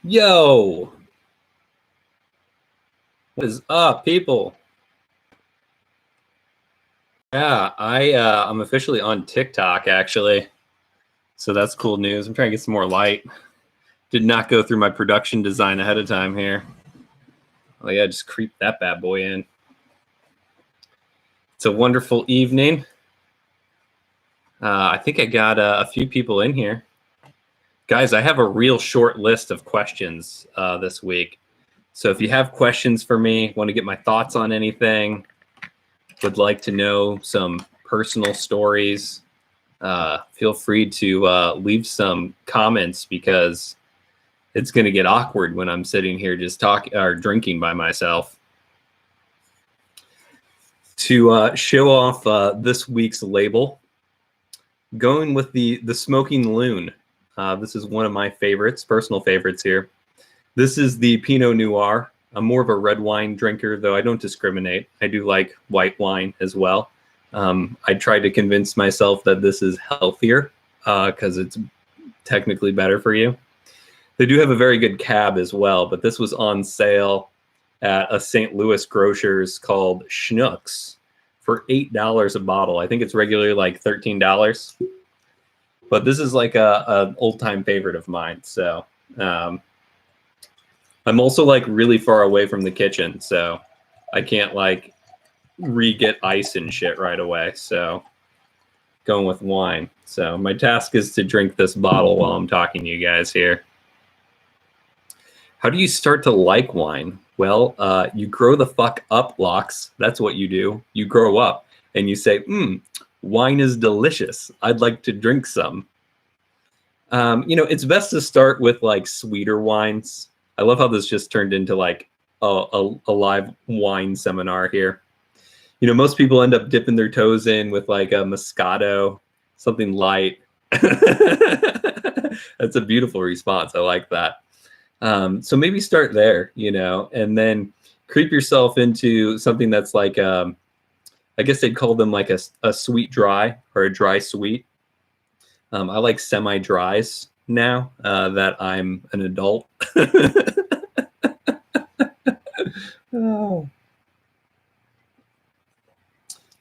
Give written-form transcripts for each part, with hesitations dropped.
Yo, what is up, people? Yeah, I'm officially on TikTok actually, so that's cool news. I'm trying to get some more light. Did not go through my production design ahead of time here. Oh yeah, just creep that bad boy in. It's a wonderful evening. I think I got a few people in here. Guys, I have a real short list of questions this week. So if you have questions for me, want to get my thoughts on anything, would like to know some personal stories, feel free to leave some comments because it's going to get awkward when I'm sitting here just talking or drinking by myself. To show off this week's label, going with the Smoking Loon. This is one of my favorites, personal favorites here. This is the Pinot Noir. I'm more of a red wine drinker, though I don't discriminate. I do like white wine as well. I tried to convince myself that this is healthier because it's technically better for you. They do have a very good cab as well, but this was on sale at a St. Louis grocer's called Schnucks for $8 a bottle. I think it's regularly like $13, but this is like a old-time favorite of mine. So I'm also like really far away from the kitchen, so I can't like re-get ice and shit right away. So going with wine. So my task is to drink this bottle while I'm talking to you guys here. How do you start to like wine? Well, you grow the fuck up, Locks. That's what you do. You grow up and you say, wine is delicious. I'd like to drink some. It's best to start with like sweeter wines. I love how this just turned into like a live wine seminar here. Most people end up dipping their toes in with like a Moscato, something light. That's a beautiful response. I like that. So maybe start there, and then creep yourself into something that's like, I guess they'd call them like a sweet dry or a dry sweet. I like semi-dries now that I'm an adult. Oh.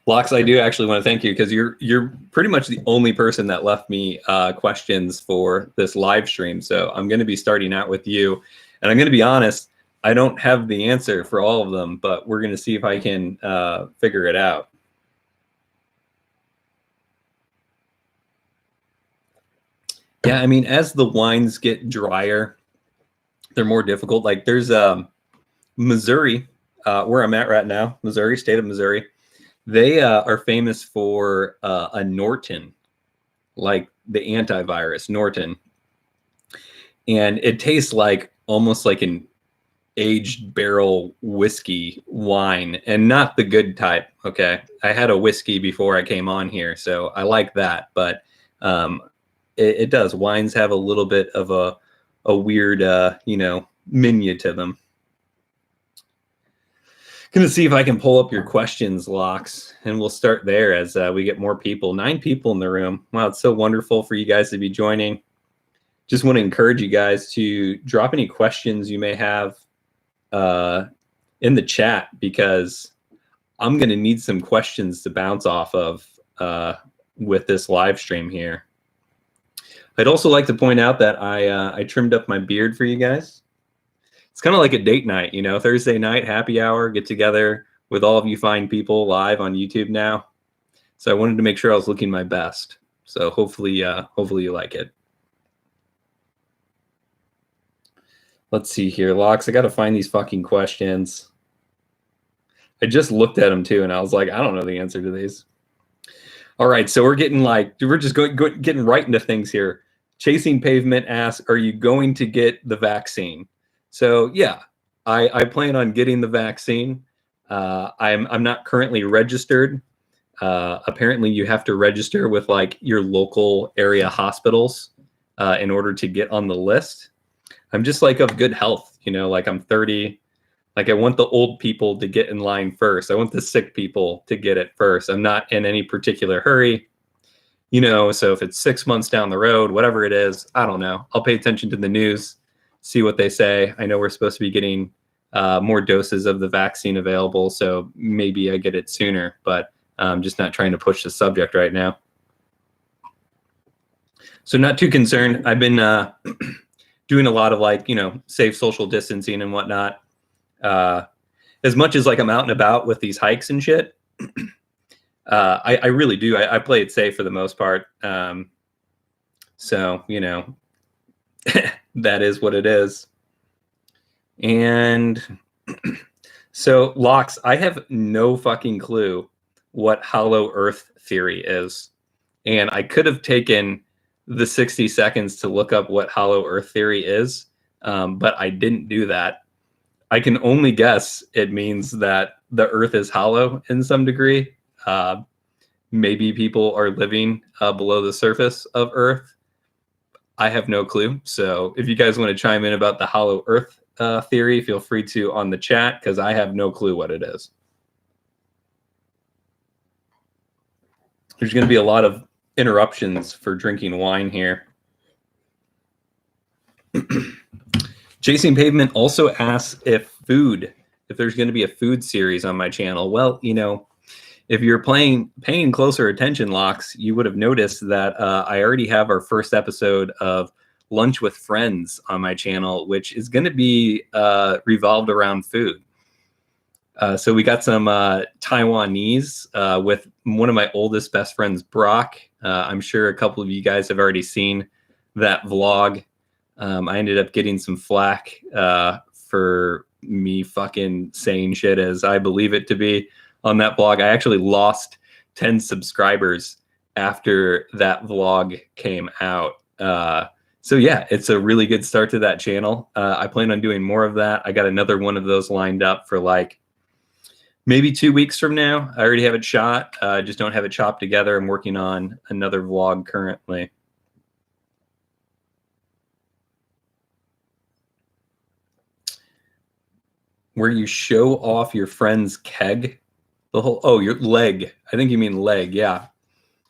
Locks, I do actually want to thank you because you're pretty much the only person that left me questions for this live stream. So I'm going to be starting out with you, and I'm going to be honest, I don't have the answer for all of them, but we're going to see if I can figure it out. Yeah, I mean, as the wines get drier, they're more difficult. Like there's Missouri, where I'm at right now, Missouri, state of Missouri. They are famous for a Norton, like the antivirus Norton. And it tastes like almost like an aged barrel whiskey wine, and not the good type. Okay. I had a whiskey before I came on here, so I like that. But it does. Wines have a little bit of a weird, menu to them. Gonna see if I can pull up your questions, Locks, and we'll start there as we get more people. 9 people in the room. Wow, it's so wonderful for you guys to be joining. Just want to encourage you guys to drop any questions you may have in the chat, because I'm gonna need some questions to bounce off of with this live stream here. I'd also like to point out that I trimmed up my beard for you guys. It's kind of like a date night, Thursday night, happy hour, get together with all of you fine people live on YouTube now. So I wanted to make sure I was looking my best. So hopefully you like it. Let's see here, Locks. I got to find these fucking questions. I just looked at them too, and I was like, I don't know the answer to these. All right, so we're just getting right into things here. Chasing Pavement asks, are you going to get the vaccine? So yeah, I plan on getting the vaccine. I'm not currently registered. Apparently you have to register with like your local area hospitals in order to get on the list. I'm just like of good health, like I'm 30. Like I want the old people to get in line first. I want the sick people to get it first. I'm not in any particular hurry, so if it's 6 months down the road, whatever it is, I don't know. I'll pay attention to the news, see what they say. I know we're supposed to be getting more doses of the vaccine available, so maybe I get it sooner, but I'm just not trying to push the subject right now. So not too concerned. I've been doing a lot of like, safe social distancing and whatnot. As much as like I'm out and about with these hikes and shit, I really do. I play it safe for the most part. So, that is what it is. And so, Locks, I have no fucking clue what hollow earth theory is. And I could have taken the 60 seconds to look up what hollow earth theory is, but I didn't do that. I can only guess it means that the earth is hollow in some degree. Maybe people are living below the surface of earth. I have no clue. So if you guys want to chime in about the hollow earth theory, feel free to on the chat, because I have no clue what it is. There's going to be a lot of interruptions for drinking wine here. Chasing Pavement also asks if there's going to be a food series on my channel. Well, if you're paying closer attention, Locks, you would have noticed that I already have our first episode of Lunch with Friends on my channel, which is going to be revolved around food. So we got some Taiwanese with one of my oldest best friends, Brock. I'm sure a couple of you guys have already seen that vlog. I ended up getting some flack for me fucking saying shit as I believe it to be on that vlog. I actually lost 10 subscribers after that vlog came out. So yeah, it's a really good start to that channel. I plan on doing more of that. I got another one of those lined up for like maybe 2 weeks from now. I already have it shot. Just don't have it chopped together. I'm working on another vlog currently. Where you show off your friend's keg. Your leg. I think you mean leg, yeah.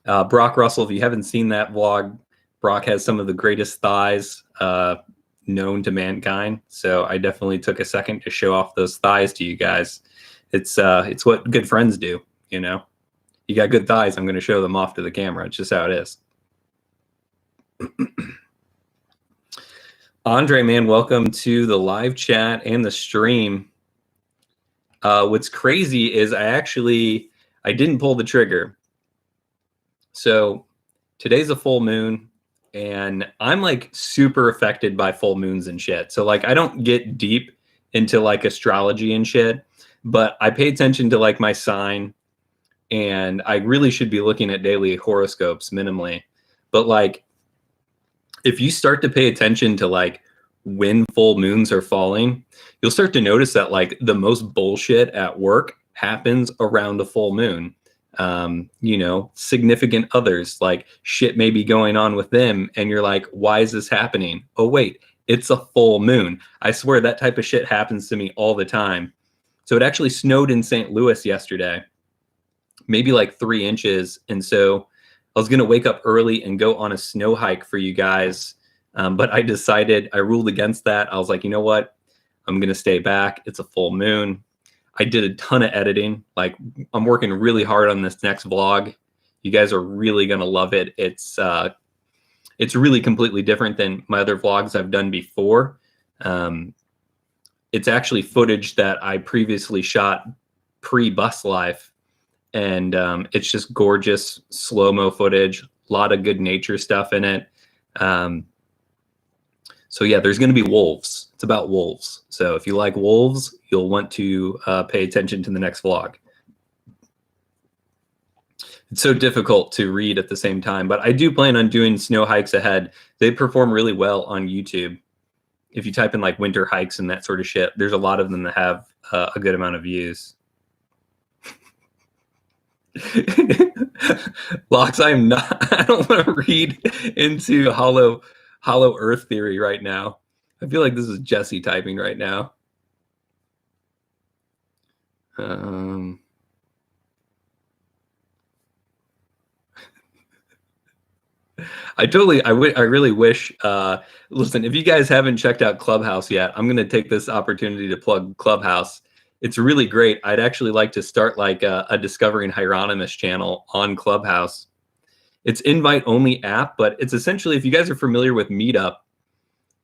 Brock Russell, if you haven't seen that vlog, Brock has some of the greatest thighs known to mankind. So I definitely took a second to show off those thighs to you guys. It's what good friends do, You got good thighs, I'm going to show them off to the camera. It's just how it is. Andre, man, welcome to the live chat and the stream. What's crazy is I didn't pull the trigger. So today's a full moon, and I'm like super affected by full moons and shit. So like I don't get deep into like astrology and shit, but I pay attention to like my sign, and I really should be looking at daily horoscopes minimally. But like if you start to pay attention to like when full moons are falling, you'll start to notice that like the most bullshit at work happens around a full moon. Significant others, like shit may be going on with them, and you're like, why is this happening? Oh wait, it's a full moon. I swear that type of shit happens to me all the time. So it actually snowed in St. Louis yesterday, maybe like 3 inches. And so I was going to wake up early and go on a snow hike for you guys. But I ruled against that. I was like, you know what? I'm going to stay back. It's a full moon. I did a ton of editing. Like I'm working really hard on this next vlog. You guys are really going to love it. It's really completely different than my other vlogs I've done before. It's actually footage that I previously shot pre-bus life. And it's just gorgeous slow-mo footage, a lot of good nature stuff in it. So yeah, there's going to be wolves. It's about wolves. So if you like wolves, you'll want to pay attention to the next vlog. It's so difficult to read at the same time, but I do plan on doing snow hikes ahead. They perform really well on YouTube. If you type in like winter hikes and that sort of shit, there's a lot of them that have a good amount of views. Locks, I don't want to read into hollow earth theory right now. I feel like this is Jesse typing right now. I really wish, listen, if you guys haven't checked out Clubhouse yet, I'm going to take this opportunity to plug Clubhouse. It's really great. I'd actually like to start like a Discovering Hieronymus channel on Clubhouse. It's invite only app, but it's essentially, if you guys are familiar with Meetup,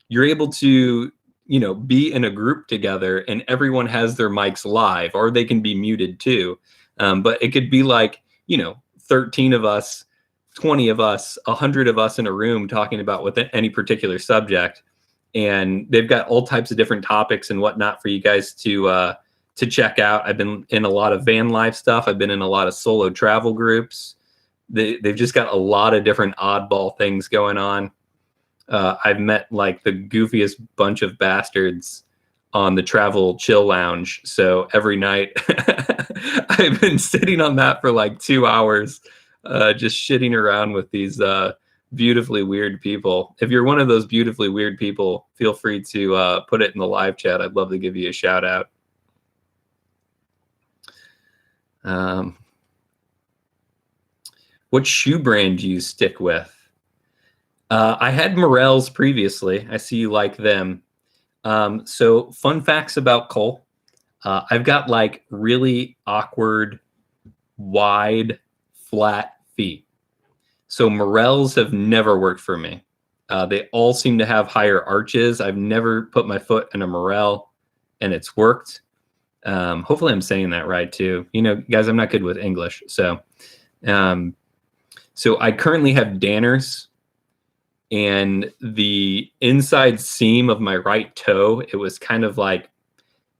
you're able to, you know, be in a group together and everyone has their mics live, or they can be muted too. But it could be like, you know, 13 of us, 20 of us, 100 of us in a room talking about with any particular subject. And they've got all types of different topics and whatnot for you guys to check out. I've been in a lot of van life stuff. I've been in a lot of solo travel groups. They've just got a lot of different oddball things going on. I've met like the goofiest bunch of bastards on the Travel Chill Lounge. So every night I've been sitting on that for like 2 hours, just shitting around with these beautifully weird people. If you're one of those beautifully weird people, feel free to put it in the live chat. I'd love to give you a shout out. What shoe brand do you stick with? I had Morels previously. I see you like them. So fun facts about Cole. I've got like really awkward, wide, flat feet. So Morels have never worked for me. They all seem to have higher arches. I've never put my foot in a Morel and it's worked. Hopefully I'm saying that right too. You know, guys, I'm not good with English. So I currently have Danners. And the inside seam of my right toe, it was kind of like,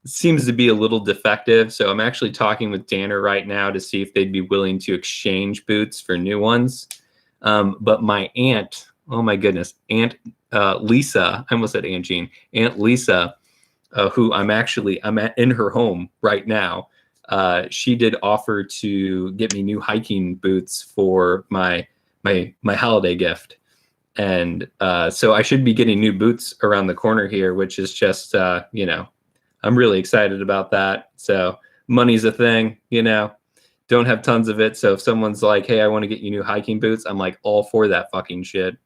seems to be a little defective. So I'm actually talking with Danner right now to see if they'd be willing to exchange boots for new ones. But my aunt, oh my goodness, Aunt Lisa, I almost said Aunt Jean, Aunt Lisa, who I'm in her home right now. She did offer to get me new hiking boots for my holiday gift. And so I should be getting new boots around the corner here, which is just, you know, I'm really excited about that. So money's a thing, you know, don't have tons of it. So if someone's like, hey, I want to get you new hiking boots, I'm like all for that fucking shit.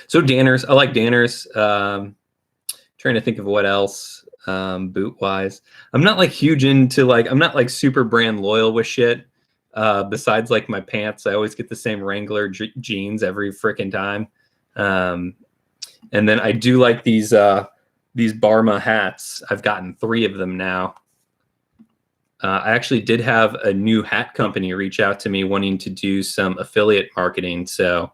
So Danners, I like Danners. Trying to think of what else boot wise. I'm not like huge into like, I'm not like super brand loyal with shit. Besides like my pants, I always get the same Wrangler jeans every freaking time. And then I do like these Barma hats. I've gotten 3 of them now. I actually did have a new hat company reach out to me wanting to do some affiliate marketing. So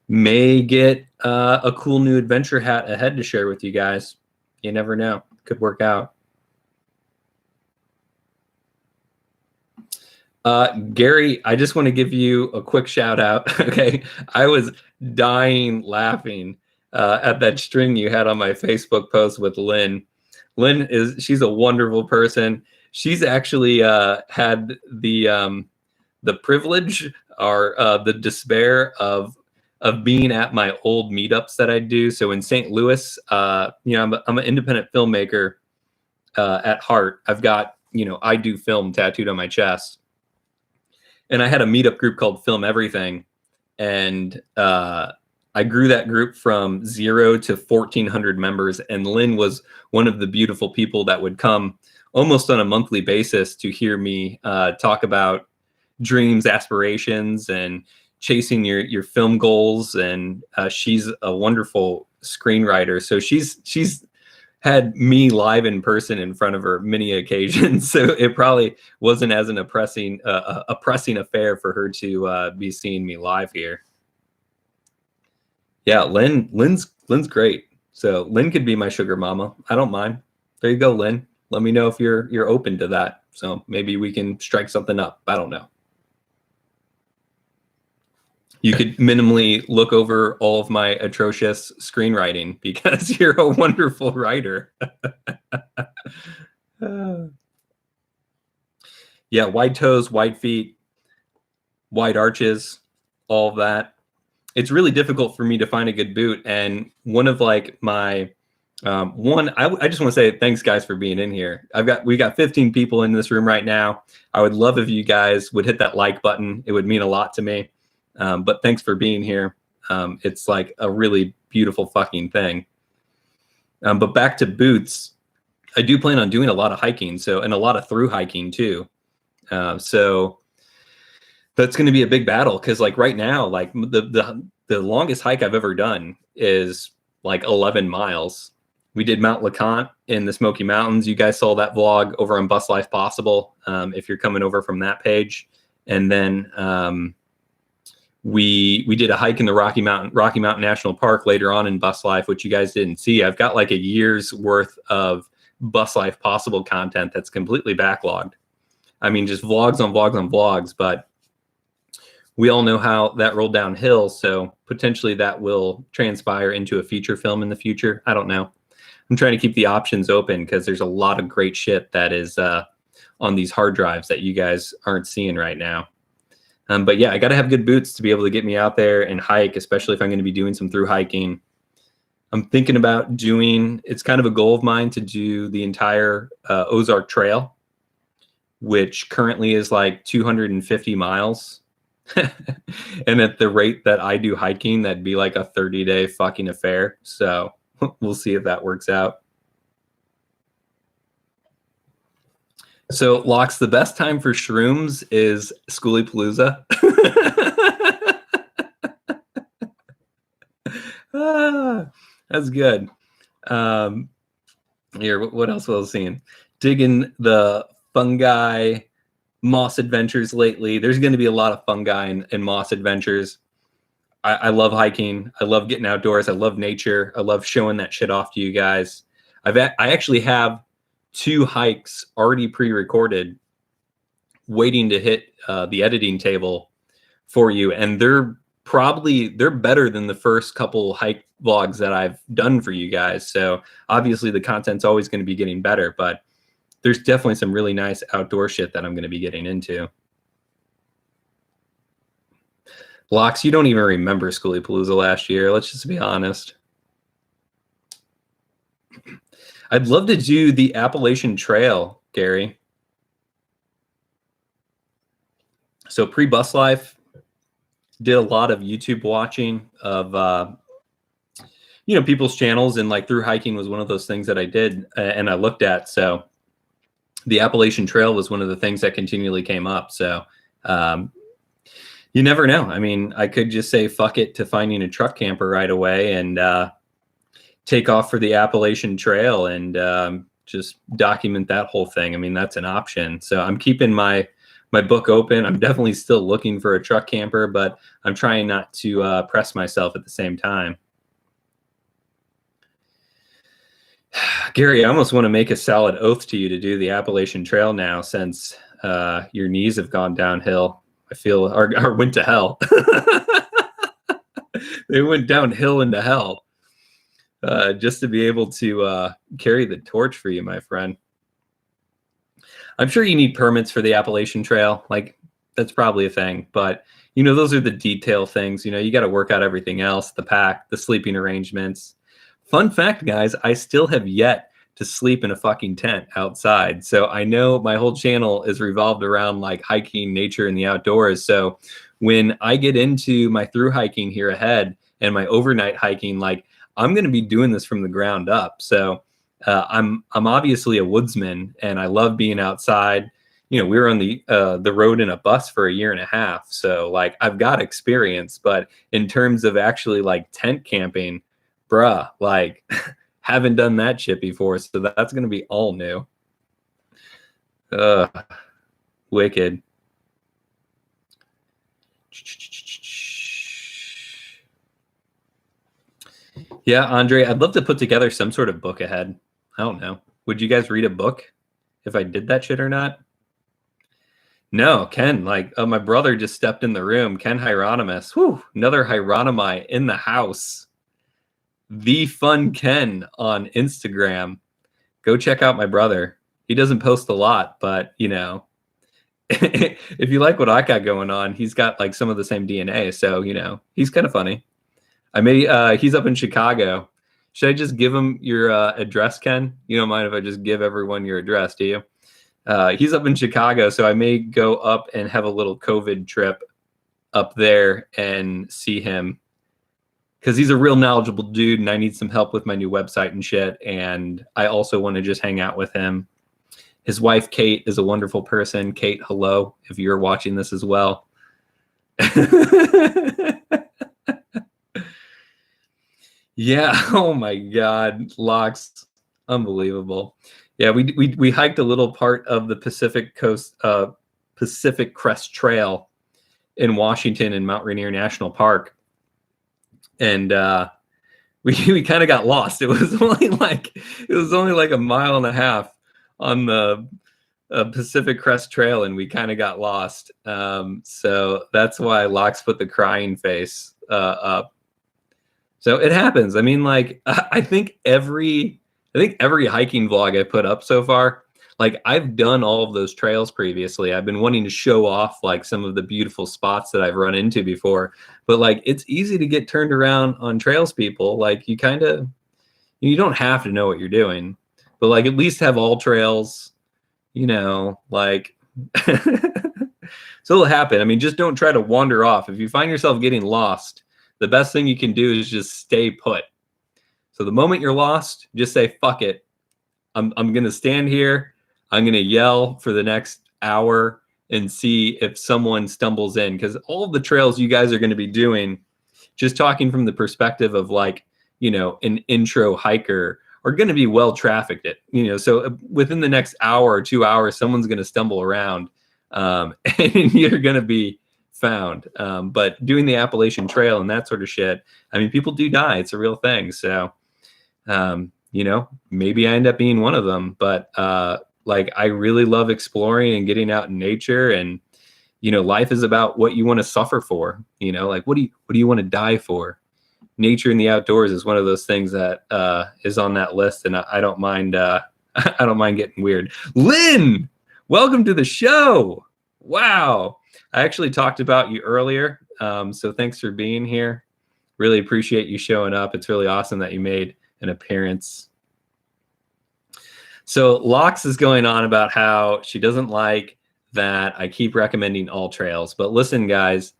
may get a cool new adventure hat ahead to share with you guys. You never know. Could work out. Gary, I just want to give you a quick shout out. Okay. I was dying laughing at that string you had on my Facebook post with Lynn. She's a wonderful person. She's actually had the privilege or the despair of being at my old meetups that I do. So in St. Louis, you know, I'm an independent filmmaker at heart. I've got, you know, I do film tattooed on my chest. And I had a meetup group called Film Everything. And I grew that group from 0 to 1,400 members. And Lynn was one of the beautiful people that would come almost on a monthly basis to hear me talk about dreams, aspirations, and chasing your film goals. And she's a wonderful screenwriter. So she's had me live in person in front of her many occasions. So it probably wasn't as an oppressing affair for her to be seeing me live here. Yeah, Lynn's great. So Lynn could be my sugar mama. I don't mind. There you go, Lynn. Let me know if you're open to that. So maybe we can strike something up. I don't know. You could minimally look over all of my atrocious screenwriting because you're a wonderful writer. Yeah, wide toes, wide feet, wide arches, all of that. It's really difficult for me to find a good boot. And one of like my I just want to say thanks guys for being in here. We got 15 people in this room right now. I would love if you guys would hit that like button. It would mean a lot to me. But thanks for being here. It's like a really beautiful fucking thing. But back to boots, I do plan on doing a lot of hiking, and a lot of through hiking too. So that's going to be a big battle because like right now, like the longest hike I've ever done is like 11 miles. We did Mount LeConte in the Smoky Mountains. You guys saw that vlog over on Bus Life Possible if you're coming over from that page. And then we did a hike in the Rocky Mountain National Park later on in Bus Life, which you guys didn't see. I've got like a year's worth of Bus Life Possible content that's completely backlogged. I mean, just vlogs on vlogs on vlogs, but we all know how that rolled downhill. So potentially that will transpire into a feature film in the future. I don't know. I'm trying to keep the options open because there's a lot of great shit that is on these hard drives that you guys aren't seeing right now. But yeah, I got to have good boots to be able to get me out there and hike, especially if I'm going to be doing some through hiking. I'm thinking about it's kind of a goal of mine to do the entire Ozark Trail, which currently is like 250 miles. And at the rate that I do hiking, that'd be like a 30-day fucking affair. So we'll see if that works out. So, Locks, the best time for shrooms is Schoolypalooza. That's good. Here, what else was I seeing? Digging the fungi moss adventures lately. There's going to be a lot of fungi and moss adventures. I love hiking. I love getting outdoors. I love nature. I love showing that shit off to you guys. I actually have 2 hikes already pre-recorded waiting to hit the editing table for you. And they're better than the first couple hike vlogs that I've done for you guys. So obviously the content's always going to be getting better, but there's definitely some really nice outdoor shit that I'm going to be getting into. Locks, you don't even remember Schoolypalooza last year. Let's just be honest. I'd love to do the Appalachian Trail, Gary. So pre-Bus Life, did a lot of YouTube watching of people's channels, and like through hiking was one of those things that I did and I looked at. So the Appalachian Trail was one of the things that continually came up. So you never know. I mean, I could just say fuck it to finding a truck camper right away and take off for the Appalachian Trail and just document that whole thing. I mean, that's an option. So I'm keeping my book open. I'm definitely still looking for a truck camper, but I'm trying not to press myself at the same time. Gary, I almost want to make a solid oath to you to do the Appalachian Trail now, since your knees have gone downhill. I feel, or went to hell. They went downhill into hell. Just to be able to carry the torch for you, my friend. I'm sure you need permits for the Appalachian Trail. Like, that's probably a thing. But, those are the detail things. You got to work out everything else, the pack, the sleeping arrangements. Fun fact, guys, I still have yet to sleep in a fucking tent outside. So I know my whole channel is revolved around like hiking, nature, and the outdoors. So when I get into my through hiking here ahead and my overnight hiking, like, I'm going to be doing this from the ground up. So I'm obviously a woodsman, and I love being outside. We were on the road in a bus for 1.5 years. So like, I've got experience, but in terms of actually like tent camping, bruh, like haven't done that shit before. So that's going to be all new. Wicked. Yeah, Andre, I'd love to put together some sort of book ahead. I don't know. Would you guys read a book if I did that shit or not? No, Ken, like my brother just stepped in the room. Ken Hieronymus. Whew, another Hieronymi in the house. The Fun Ken on Instagram. Go check out my brother. He doesn't post a lot, but if you like what I got going on, he's got like some of the same DNA. So, he's kind of funny. He's up in Chicago. Should I just give him your address, Ken? You don't mind if I just give everyone your address, do you? He's up in Chicago, so I may go up and have a little COVID trip up there and see him, because he's a real knowledgeable dude, and I need some help with my new website and shit. And I also want to just hang out with him. His wife, Kate, is a wonderful person. Kate, hello, if you're watching this as well. Yeah. Oh my God. Locks. Unbelievable. Yeah. We hiked a little part of the Pacific Crest Trail in Washington in Mount Rainier National Park. And we kind of got lost. It was only like a mile and a half on the Pacific Crest Trail, and we kind of got lost. So that's why Locks put the crying face up. So it happens. I mean, like, I think every hiking vlog I put up so far, like, I've done all of those trails previously. I've been wanting to show off like some of the beautiful spots that I've run into before, but like, it's easy to get turned around on trails, people. Like, you don't have to know what you're doing, but like, at least have all trails, like, so it'll happen. I mean, just don't try to wander off. If you find yourself getting lost, the best thing you can do is just stay put. So the moment you're lost, just say, fuck it. I'm going to stand here. I'm going to yell for the next hour and see if someone stumbles in. Because all of the trails you guys are going to be doing, just talking from the perspective of like, an intro hiker, are going to be well trafficked. So within the next hour or 2 hours, someone's going to stumble around and you're going to be found. But doing the Appalachian Trail and that sort of shit, I mean, people do die. It's a real thing. So, maybe I end up being one of them. But like, I really love exploring and getting out in nature. And, life is about what you want to suffer for. Like, what do you want to die for? Nature and the outdoors is one of those things that is on that list. And I don't mind. I don't mind getting weird. Lynn, welcome to the show. Wow. I actually talked about you earlier, so thanks for being here. Really appreciate you showing up. It's really awesome that you made an appearance. So Lox is going on about how she doesn't like that I keep recommending all trails. But listen, guys,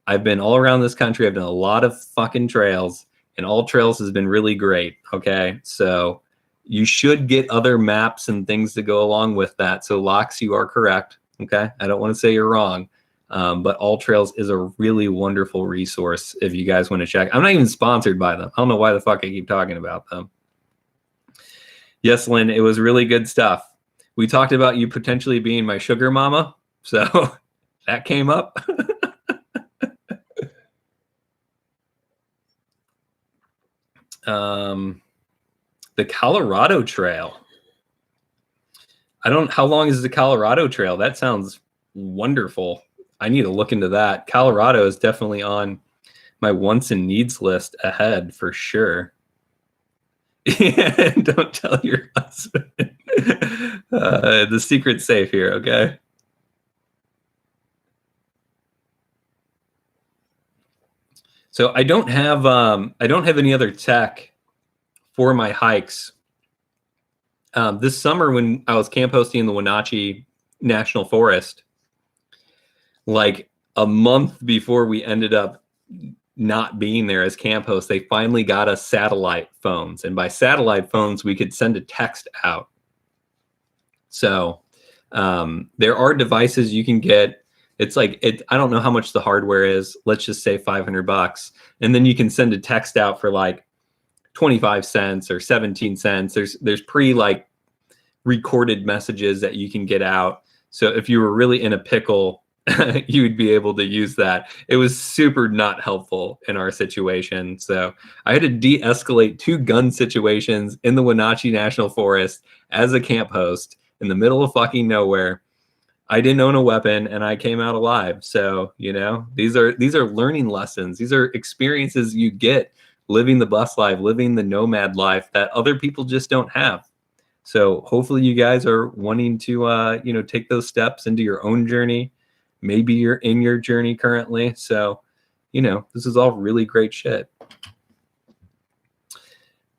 I've been all around this country. I've done a lot of fucking trails, and all trails has been really great, okay? So you should get other maps and things to go along with that. So Lox, you are correct, okay? I don't want to say you're wrong. But All Trails is a really wonderful resource if you guys want to check. I'm not even sponsored by them. I don't know why the fuck I keep talking about them. Yes, Lynn, it was really good stuff. We talked about you potentially being my sugar mama, so that came up. The Colorado Trail. How long is the Colorado Trail? That sounds wonderful. I need to look into that. Colorado is definitely on my wants and needs list ahead for sure. Don't tell your husband. The secret's safe here, okay? So I don't have any other tech for my hikes. This summer when I was camp hosting in the Wenatchee National Forest, like a month before we ended up not being there as camp hosts, they finally got us satellite phones. And by satellite phones, we could send a text out. So there are devices you can get. It's like, I don't know how much the hardware is. Let's just say $500. And then you can send a text out for like 25 cents or 17 cents. There's recorded messages that you can get out. So if you were really in a pickle, you would be able to use that. It was super not helpful in our situation. So I had to de-escalate 2 gun situations in the Wenatchee National Forest as a camp host in the middle of fucking nowhere. I didn't own a weapon and I came out alive. So, these are learning lessons. These are experiences you get living the bus life, living the nomad life that other people just don't have. So hopefully you guys are wanting to, take those steps into your own journey. Maybe you're in your journey currently. So, this is all really great shit.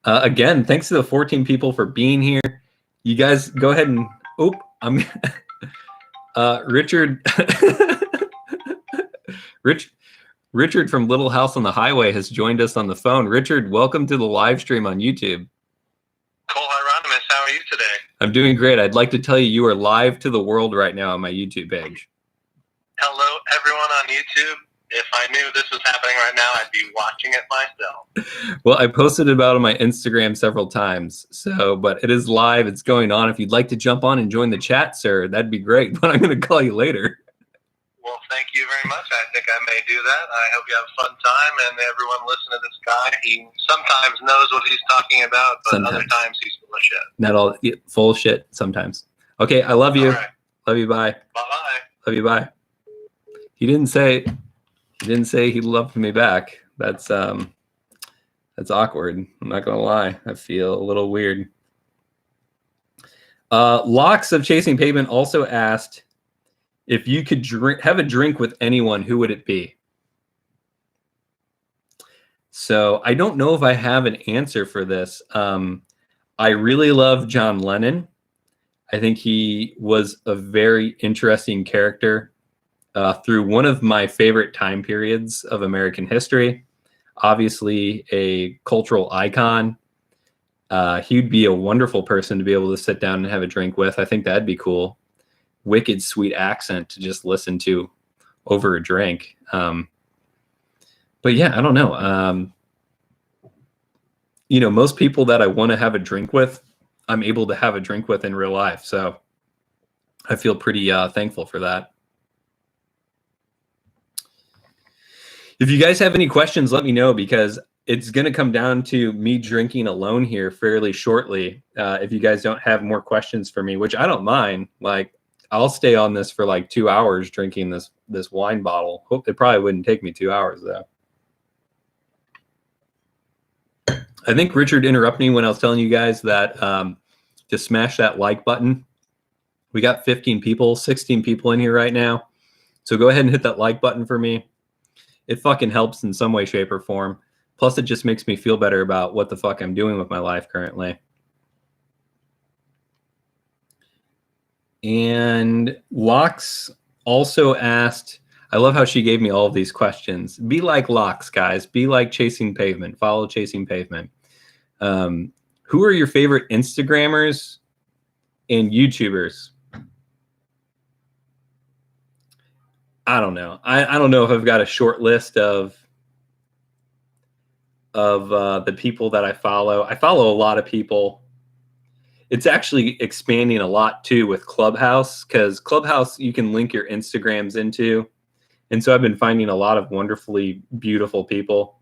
Again, thanks to the 14 people for being here. You guys go ahead and, Richard, Richard from Little House on the Highway has joined us on the phone. Richard, welcome to the live stream on YouTube. Cole Hieronymus, how are you today? I'm doing great. I'd like to tell you you are live to the world right now on my YouTube page. Hello, everyone on YouTube. If I knew this was happening right now, I'd be watching it myself. Well, I posted about it on my Instagram several times, but it is live. It's going on. If you'd like to jump on and join the chat, sir, that'd be great. But I'm going to call you later. Well, thank you very much. I think I may do that. I hope you have a fun time, and everyone listen to this guy. He sometimes knows what he's talking about, but other times he's full of shit. Not all full shit sometimes. Okay, I love you. All right. Love you. Bye. Bye-bye. Love you. Bye. He didn't say he loved me back. That's awkward. I'm not gonna lie. I feel a little weird. Locks of Chasing Pavement also asked if you could have a drink with anyone, who would it be? So I don't know if I have an answer for this. I really love John Lennon. I think he was a very interesting character through one of my favorite time periods of American history. Obviously a cultural icon. He'd be a wonderful person to be able to sit down and have a drink with. I think that'd be cool. Wicked sweet accent to just listen to over a drink. But yeah, I don't know. Most people that I want to have a drink with, I'm able to have a drink with in real life. So I feel pretty thankful for that. If you guys have any questions, let me know, because it's going to come down to me drinking alone here fairly shortly. If you guys don't have more questions for me, which I don't mind, like I'll stay on this for like 2 hours drinking this wine bottle. Hope it probably wouldn't take me 2 hours though. I think Richard interrupted me when I was telling you guys that to smash that like button. We got 15 people, 16 people in here right now. So go ahead and hit that like button for me. It fucking helps in some way, shape, or form. Plus, it just makes me feel better about what the fuck I'm doing with my life currently. And Locks also asked, I love how she gave me all of these questions. Be like Locks, guys. Be like Chasing Pavement. Follow Chasing Pavement. Who are your favorite Instagrammers and YouTubers? I don't know. I don't know if I've got a short list of the people that I follow. I follow a lot of people. It's actually expanding a lot too with Clubhouse, because Clubhouse you can link your Instagrams into. And so I've been finding a lot of wonderfully beautiful people.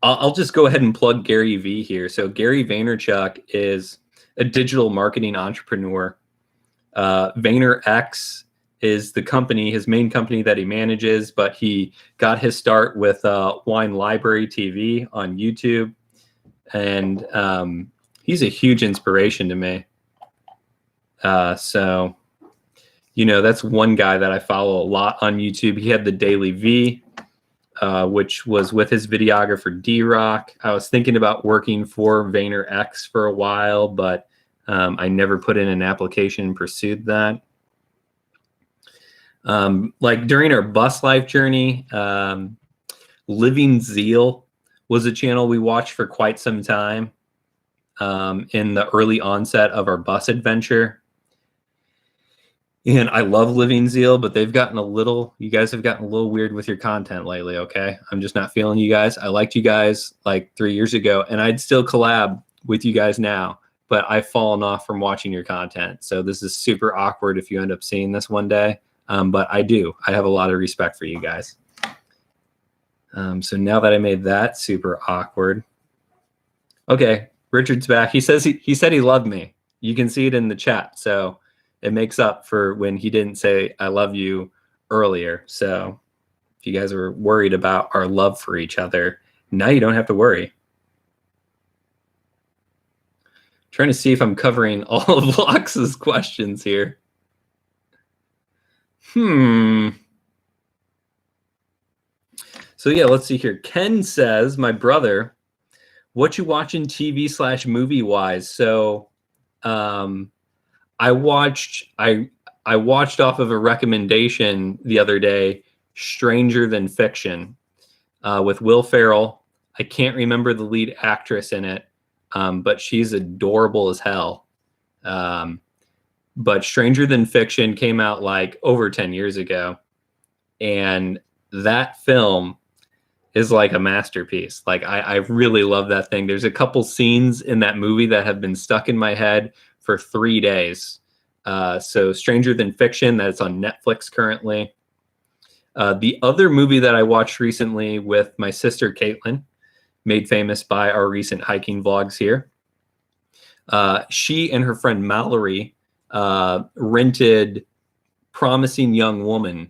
I'll just go ahead and plug Gary V here. So Gary Vaynerchuk is a digital marketing entrepreneur. VaynerX is the company, his main company that he manages, but he got his start with Wine Library TV on YouTube. And he's a huge inspiration to me. So, that's one guy that I follow a lot on YouTube. He had the Daily V, which was with his videographer D-Rock. I was thinking about working for VaynerX for a while, but I never put in an application and pursued that. Like during our bus life journey, Living Zeal was a channel we watched for quite some time in the early onset of our bus adventure. And I love Living Zeal, but you guys have gotten a little weird with your content lately, okay? I'm just not feeling you guys. I liked you guys like 3 years ago, and I'd still collab with you guys now, but I've fallen off from watching your content. So this is super awkward if you end up seeing this one day. But I have a lot of respect for you guys. So now that I made that super awkward. Okay, Richard's back. He said he loved me. You can see it in the chat. So it makes up for when he didn't say I love you earlier. So if you guys were worried about our love for each other, now you don't have to worry. Trying to see if I'm covering all of Lox's questions here. So yeah, let's see here. Ken says, my brother, what you watching TV/movie wise? So I watched off of a recommendation the other day, Stranger Than Fiction with Will Ferrell. I can't remember the lead actress in it, but she's adorable as hell. But Stranger Than Fiction came out like over 10 years ago. And that film is like a masterpiece. Like I really love that thing. There's a couple scenes in that movie that have been stuck in my head for 3 days. So Stranger Than Fiction, that's on Netflix currently. The other movie that I watched recently with my sister Caitlin, made famous by our recent hiking vlogs here. She and her friend Mallory rented Promising Young Woman,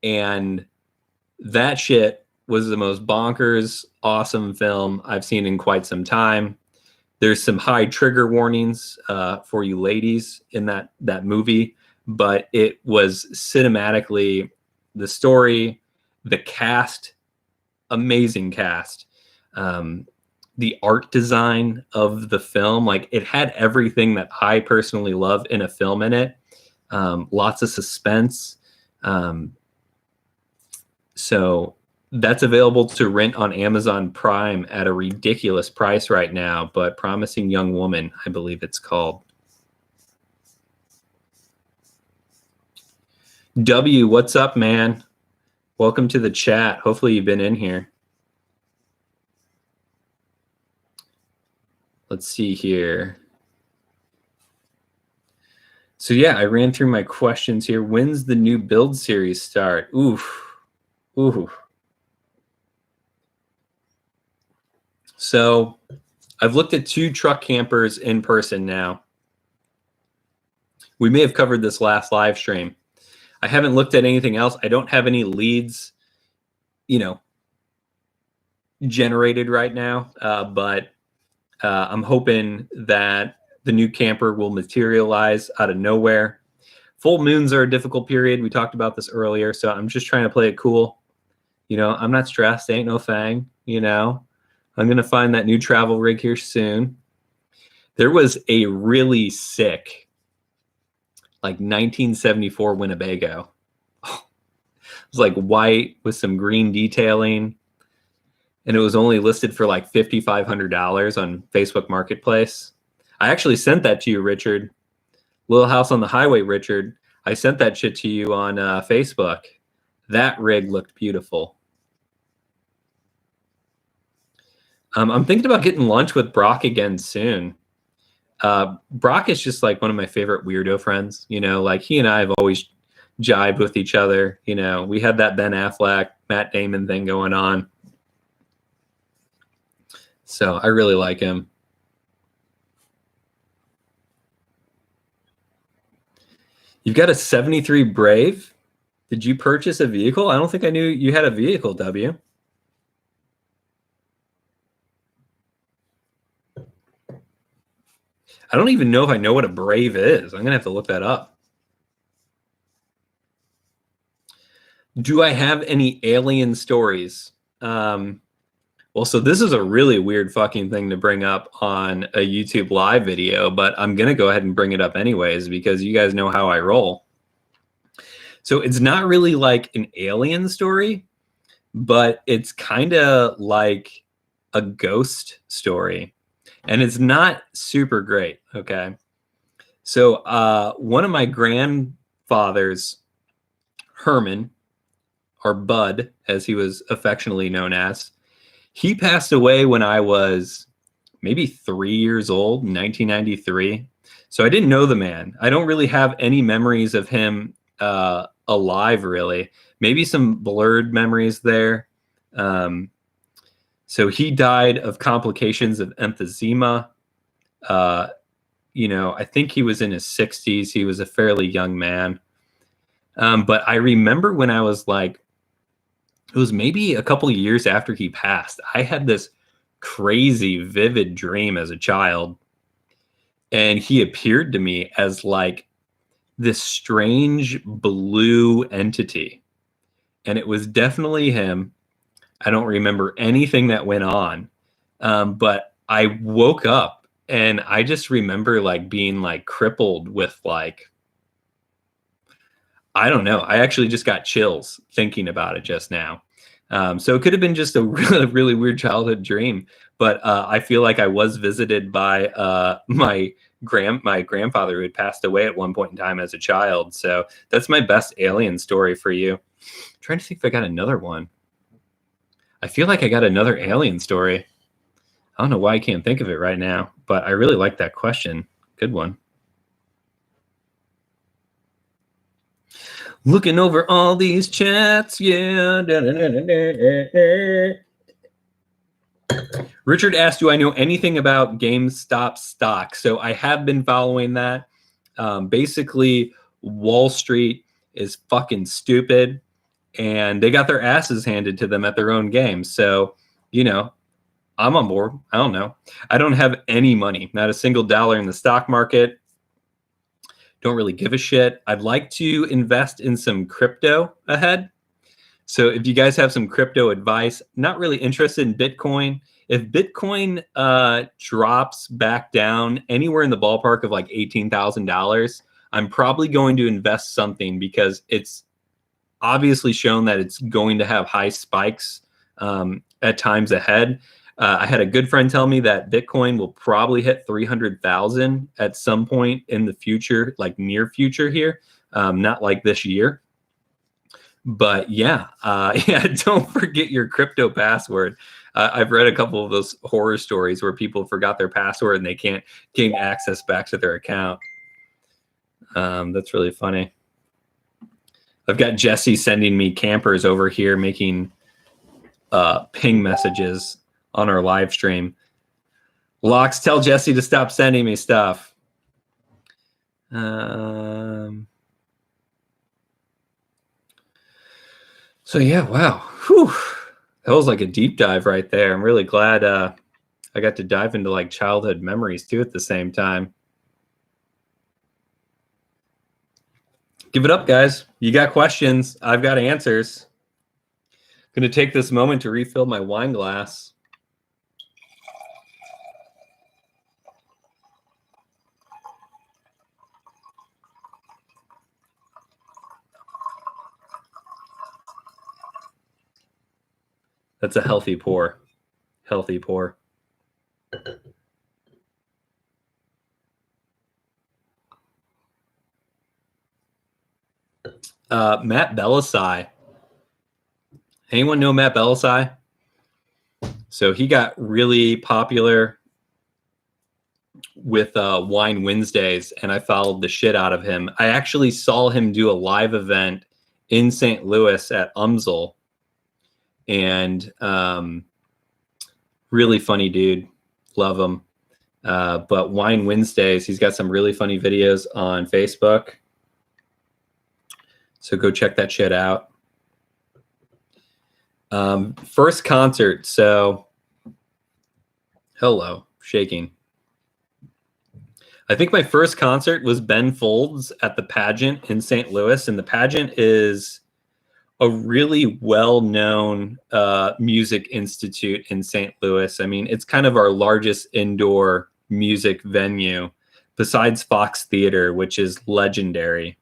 and that shit was the most bonkers, awesome film I've seen in quite some time. There's some high trigger warnings for you ladies in that movie, but it was cinematically, the story, the cast, amazing cast. The art design of the film, like it had everything that I personally love in a film in it. Lots of suspense. So that's available to rent on Amazon Prime at a ridiculous price right now, but Promising Young Woman, I believe it's called. W, what's up, man? Welcome to the chat. Hopefully you've been in here. Let's see here. So yeah, I ran through my questions here. When's the new build series start? Oof. Ooh. So I've looked at 2 truck campers in person now. We may have covered this last live stream. I haven't looked at anything else. I don't have any leads, generated right now, but I'm hoping that the new camper will materialize out of nowhere. Full moons are a difficult period. We talked about this earlier, so I'm just trying to play it cool. I'm not stressed. Ain't no thing, I'm going to find that new travel rig here soon. There was a really sick, like 1974 Winnebago. It was like white with some green detailing. And it was only listed for like $5,500 on Facebook Marketplace. I actually sent that to you, Richard. Little House on the Highway, Richard. I sent that shit to you on Facebook. That rig looked beautiful. I'm thinking about getting lunch with Brock again soon. Brock is just like one of my favorite weirdo friends. Like he and I have always jibed with each other. We had that Ben Affleck, Matt Damon thing going on. So I really like him. You've got a 73 Brave? Did you purchase a vehicle? I don't think I knew you had a vehicle, W. I don't even know if I know what a Brave is. I'm going to have to look that up. Do I have any alien stories? Well, so this is a really weird fucking thing to bring up on a YouTube live video, but I'm going to go ahead and bring it up anyways because you guys know how I roll. So it's not really like an alien story, but it's kind of like a ghost story. And it's not super great, okay? So one of my grandfathers, Herman, or Bud, as he was affectionately known as, he passed away when I was maybe 3 years old, 1993. So I didn't know the man. I don't really have any memories of him alive, really. Maybe some blurred memories there. So he died of complications of emphysema. I think he was in his 60s. He was a fairly young man. But I remember when I was like, it was maybe a couple of years after he passed, I had this crazy, vivid dream as a child. And he appeared to me as like this strange blue entity. And it was definitely him. I don't remember anything that went on. But I woke up and I just remember like being like crippled with like, I don't know. I actually just got chills thinking about it just now. So it could have been just a really, really weird childhood dream. But I feel like I was visited by my grandfather who had passed away at one point in time as a child. So that's my best alien story for you. I'm trying to think if I got another one. I feel like I got another alien story. I don't know why I can't think of it right now, but I really like that question. Good one. Looking over all these chats, yeah. Richard asked, do I know anything about GameStop stock? So I have been following that. Basically, Wall Street is fucking stupid, and they got their asses handed to them at their own game. So, I'm on board. I don't know. I don't have any money, not a single dollar in the stock market. Don't really give a shit. I'd like to invest in some crypto ahead. So if you guys have some crypto advice, not really interested in Bitcoin. If Bitcoin drops back down anywhere in the ballpark of like $18,000, I'm probably going to invest something because it's obviously shown that it's going to have high spikes at times ahead. I had a good friend tell me that Bitcoin will probably hit 300,000 at some point in the future, like near future here, not like this year. But yeah, don't forget your crypto password. I've read a couple of those horror stories where people forgot their password and they can't gain access back to their account. That's really funny. I've got Jesse sending me campers over here making ping messages on our live stream. Locks, tell Jesse to stop sending me stuff. So yeah, wow. Whew. That was like a deep dive right there. I'm really glad I got to dive into like childhood memories too at the same time. Give it up, guys. You got questions. I've got answers. I'm going to take this moment to refill my wine glass. That's a healthy pour. Healthy pour. Matt Belisai. Anyone know Matt Belisai? So he got really popular with Wine Wednesdays, and I followed the shit out of him. I actually saw him do a live event in St. Louis at UMSL. And really funny dude. Love him. But Wine Wednesdays, he's got some really funny videos on Facebook. So go check that shit out. First concert. So, hello, shaking. I think my first concert was Ben Folds at the Pageant in St. Louis. And the Pageant is a really well-known music institute in St. Louis. I mean, it's kind of our largest indoor music venue besides Fox Theater, which is legendary.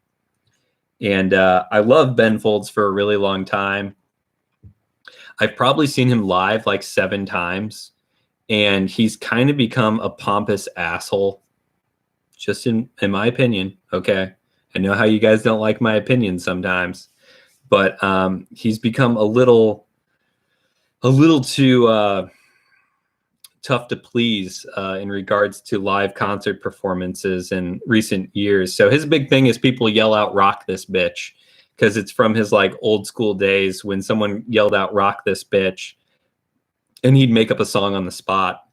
And I love Ben Folds for a really long time. I've probably seen him live like 7 times, and he's kind of become a pompous asshole, just in my opinion. Okay. I know how you guys don't like my opinion sometimes. But he's become a little too tough to please in regards to live concert performances in recent years. So his big thing is people yell out "rock this bitch," because it's from his like old school days when someone yelled out "rock this bitch," and he'd make up a song on the spot.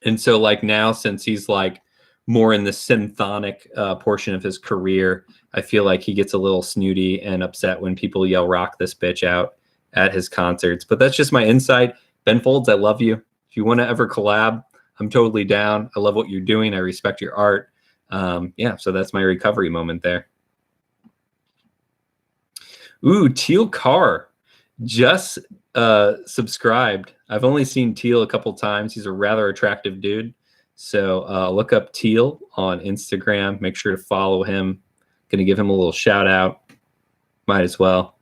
And so like now, since he's like more in the symphonic portion of his career, I feel like he gets a little snooty and upset when people yell "rock this bitch" out at his concerts. But that's just my insight. Ben Folds, I love you. If you want to ever collab, I'm totally down. I love what you're doing. I respect your art. Yeah, so that's my recovery moment there. Ooh, Teal Carr just subscribed. I've only seen Teal a couple times. He's a rather attractive dude. So look up Teal on Instagram. Make sure to follow him. Going to give him a little shout out. Might as well.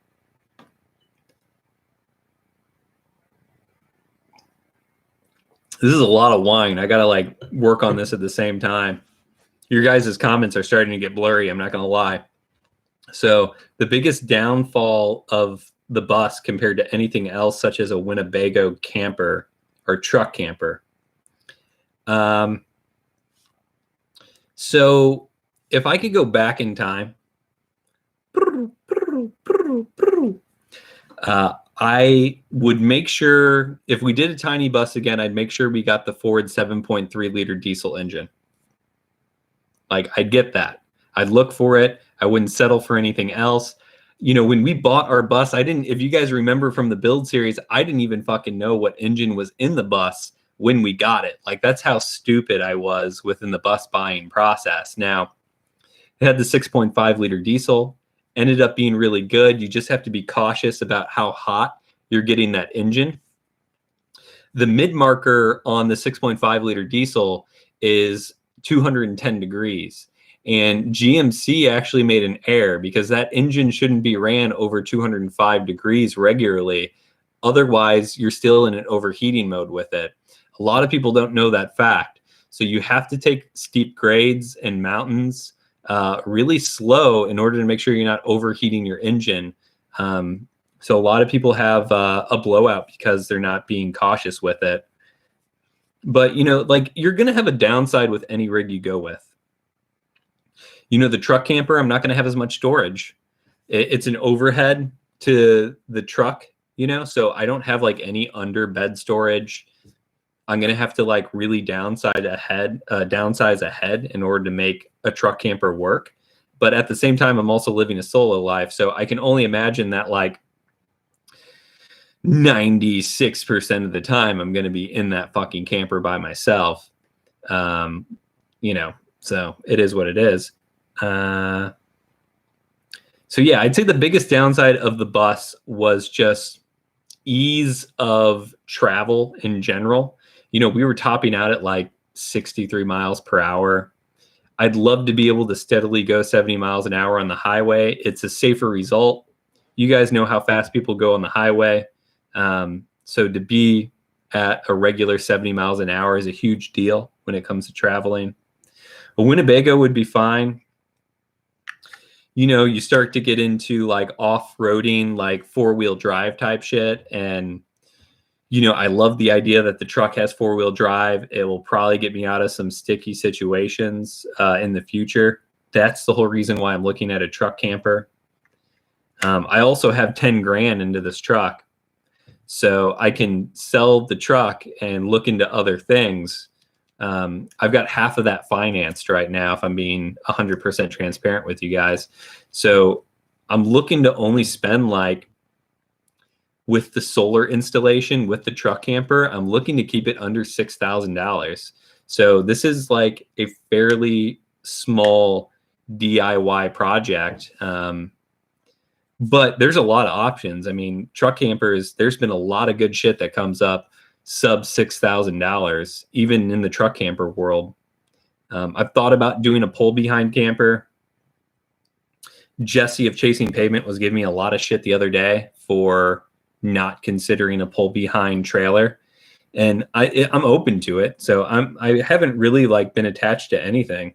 This is a lot of wine. I got to like work on this at the same time. Your guys' comments are starting to get blurry. I'm not going to lie. So the biggest downfall of the bus compared to anything else, such as a Winnebago camper or truck camper. So if I could go back in time, I would make sure if we did a tiny bus again, I'd make sure we got the Ford 7.3 liter diesel engine. Like, I'd get that. I'd look for it. I wouldn't settle for anything else. You know, when we bought our bus, if you guys remember from the build series, I didn't even fucking know what engine was in the bus when we got it. Like, that's how stupid I was within the bus buying process. Now, it had the 6.5 liter diesel, ended up being really good. You just have to be cautious about how hot you're getting that engine. The mid marker on the 6.5 liter diesel is 210 degrees. And GMC actually made an error because that engine shouldn't be ran over 205 degrees regularly. Otherwise, you're still in an overheating mode with it. A lot of people don't know that fact. So you have to take steep grades and mountains really slow in order to make sure you're not overheating your engine. So a lot of people have a blowout because they're not being cautious with it. But, you know, like, you're going to have a downside with any rig you go with. You know, the truck camper, I'm not going to have as much storage. It's an overhead to the truck, you know, so I don't have like any under bed storage. I'm going to have to like really downsize ahead in order to make a truck camper work. But at the same time, I'm also living a solo life. So I can only imagine that like 96% of the time I'm going to be in that fucking camper by myself. You know, so it is what it is. So yeah, I'd say the biggest downside of the bus was just ease of travel in general. You know, we were topping out at like 63 miles per hour. I'd love to be able to steadily go 70 miles an hour on the highway. It's a safer result. You guys know how fast people go on the highway. So to be at a regular 70 miles an hour is a huge deal when it comes to traveling. A Winnebago would be fine. You know, you start to get into like off-roading, like four-wheel drive type shit. And, you know, I love the idea that the truck has four-wheel drive. It will probably get me out of some sticky situations in the future. That's the whole reason why I'm looking at a truck camper. I also have 10 grand into this truck. So I can sell the truck and look into other things. I've got half of that financed right now, if I'm being 100% transparent with you guys. So I'm looking to only spend, like, with the solar installation, with the truck camper, I'm looking to keep it under $6,000. So this is like a fairly small DIY project. But there's a lot of options. I mean, truck campers, there's been a lot of good shit that comes up sub $6,000, even in the truck camper world. I've thought about doing a pull behind camper. Jesse of Chasing Pavement was giving me a lot of shit the other day for not considering a pull behind trailer. And I'm open to it. So I haven't really like been attached to anything.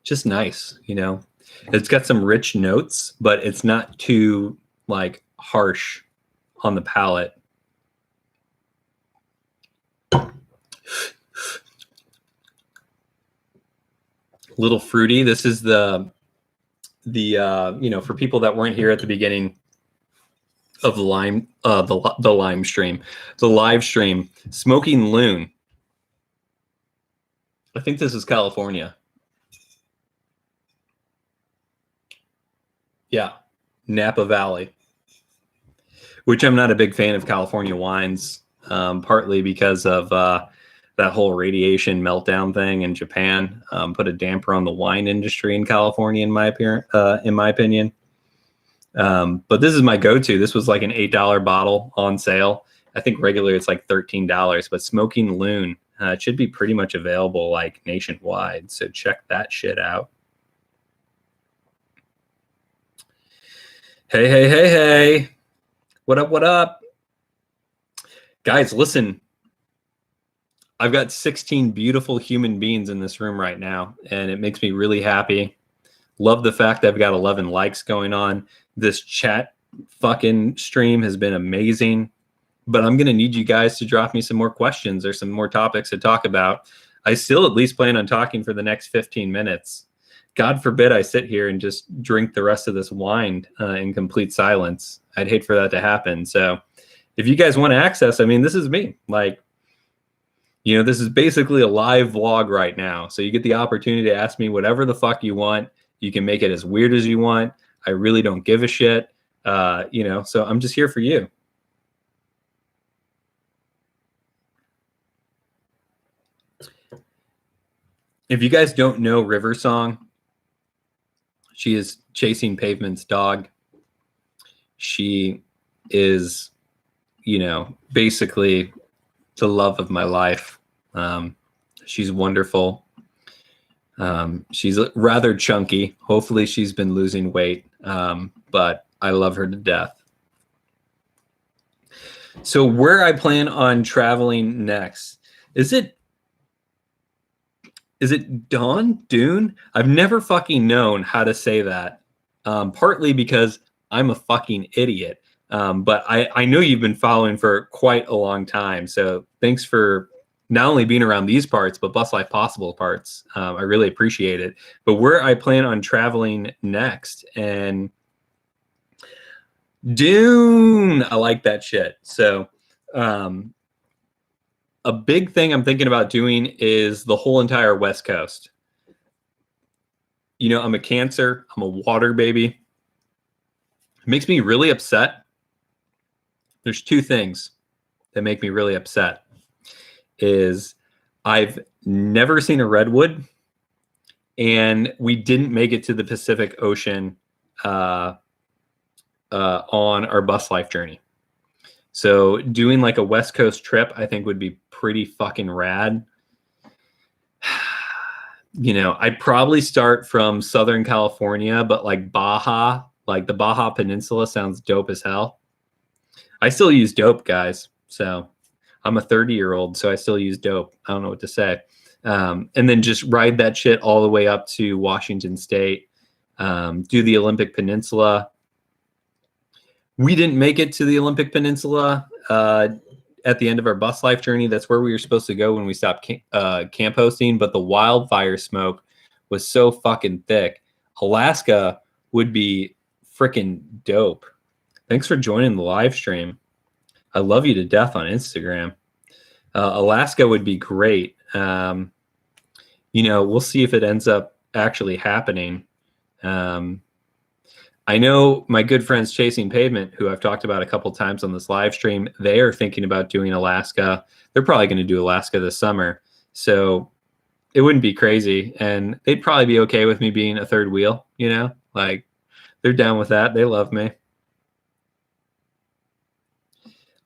Just nice, you know. It's got some rich notes, but it's not too like harsh on the palate. Little fruity. This is the you know, for people that weren't here at the beginning of the live stream, Smoking Loon. I think this is California. Yeah, Napa Valley, which I'm not a big fan of California wines, partly because of that whole radiation meltdown thing in Japan. Put a damper on the wine industry in California, in my opinion. But this is my go-to. This was like an $8 bottle on sale I think regular it's like $13, but Smoking Loon, it should be pretty much available like nationwide. So check that shit out. Hey, hey, hey, hey. What up, what up? Guys, listen. I've got 16 beautiful human beings in this room right now, and it makes me really happy. Love the fact that I've got 11 likes going on. This chat fucking stream has been amazing, but I'm going to need you guys to drop me some more questions or some more topics to talk about. I still at least plan on talking for the next 15 minutes. God forbid I sit here and just drink the rest of this wine in complete silence. I'd hate for that to happen. So if you guys want to access, I mean, this is me. Like, you know, this is basically a live vlog right now. So you get the opportunity to ask me whatever the fuck you want. You can make it as weird as you want. I really don't give a shit. You know, so I'm just here for you. If you guys don't know River Song, she is Chasing Pavement's dog. She is, you know, basically the love of my life. She's wonderful. She's rather chunky. Hopefully she's been losing weight, but I love her to death. So where I plan on traveling next, is it Dune? I've never fucking known how to say that. Partly because I'm a fucking idiot. But I know you've been following for quite a long time. So thanks for not only being around these parts, but Bus Life Possible parts. I really appreciate it. But where I plan on traveling next, and Dune, I like that shit. So a big thing I'm thinking about doing is the whole entire West Coast. You know, I'm a Cancer. I'm a water baby. It makes me really upset. There's two things that make me really upset. Is I've never seen a redwood, and we didn't make it to the Pacific Ocean on our bus life journey. So doing like a West Coast trip, I think would be pretty fucking rad. You know, I'd probably start from Southern California, but like Baja, like the Baja Peninsula sounds dope as hell. I still use dope, guys. So I'm a 30-year-old, so I still use dope. I don't know what to say. And then just ride that shit all the way up to Washington State, do the Olympic Peninsula. We didn't make it to the Olympic Peninsula at the end of our bus life journey. That's where we were supposed to go when we stopped camp hosting, but the wildfire smoke was so fucking thick. Alaska would be freaking dope. Thanks for joining the live stream. I love you to death on Instagram. Alaska would be great. You know, we'll see if it ends up actually happening. I know my good friends Chasing Pavement, who I've talked about a couple times on this live stream, they are thinking about doing Alaska. They're probably going to do Alaska this summer. So it wouldn't be crazy. And they'd probably be okay with me being a third wheel, you know? Like, they're down with that. They love me.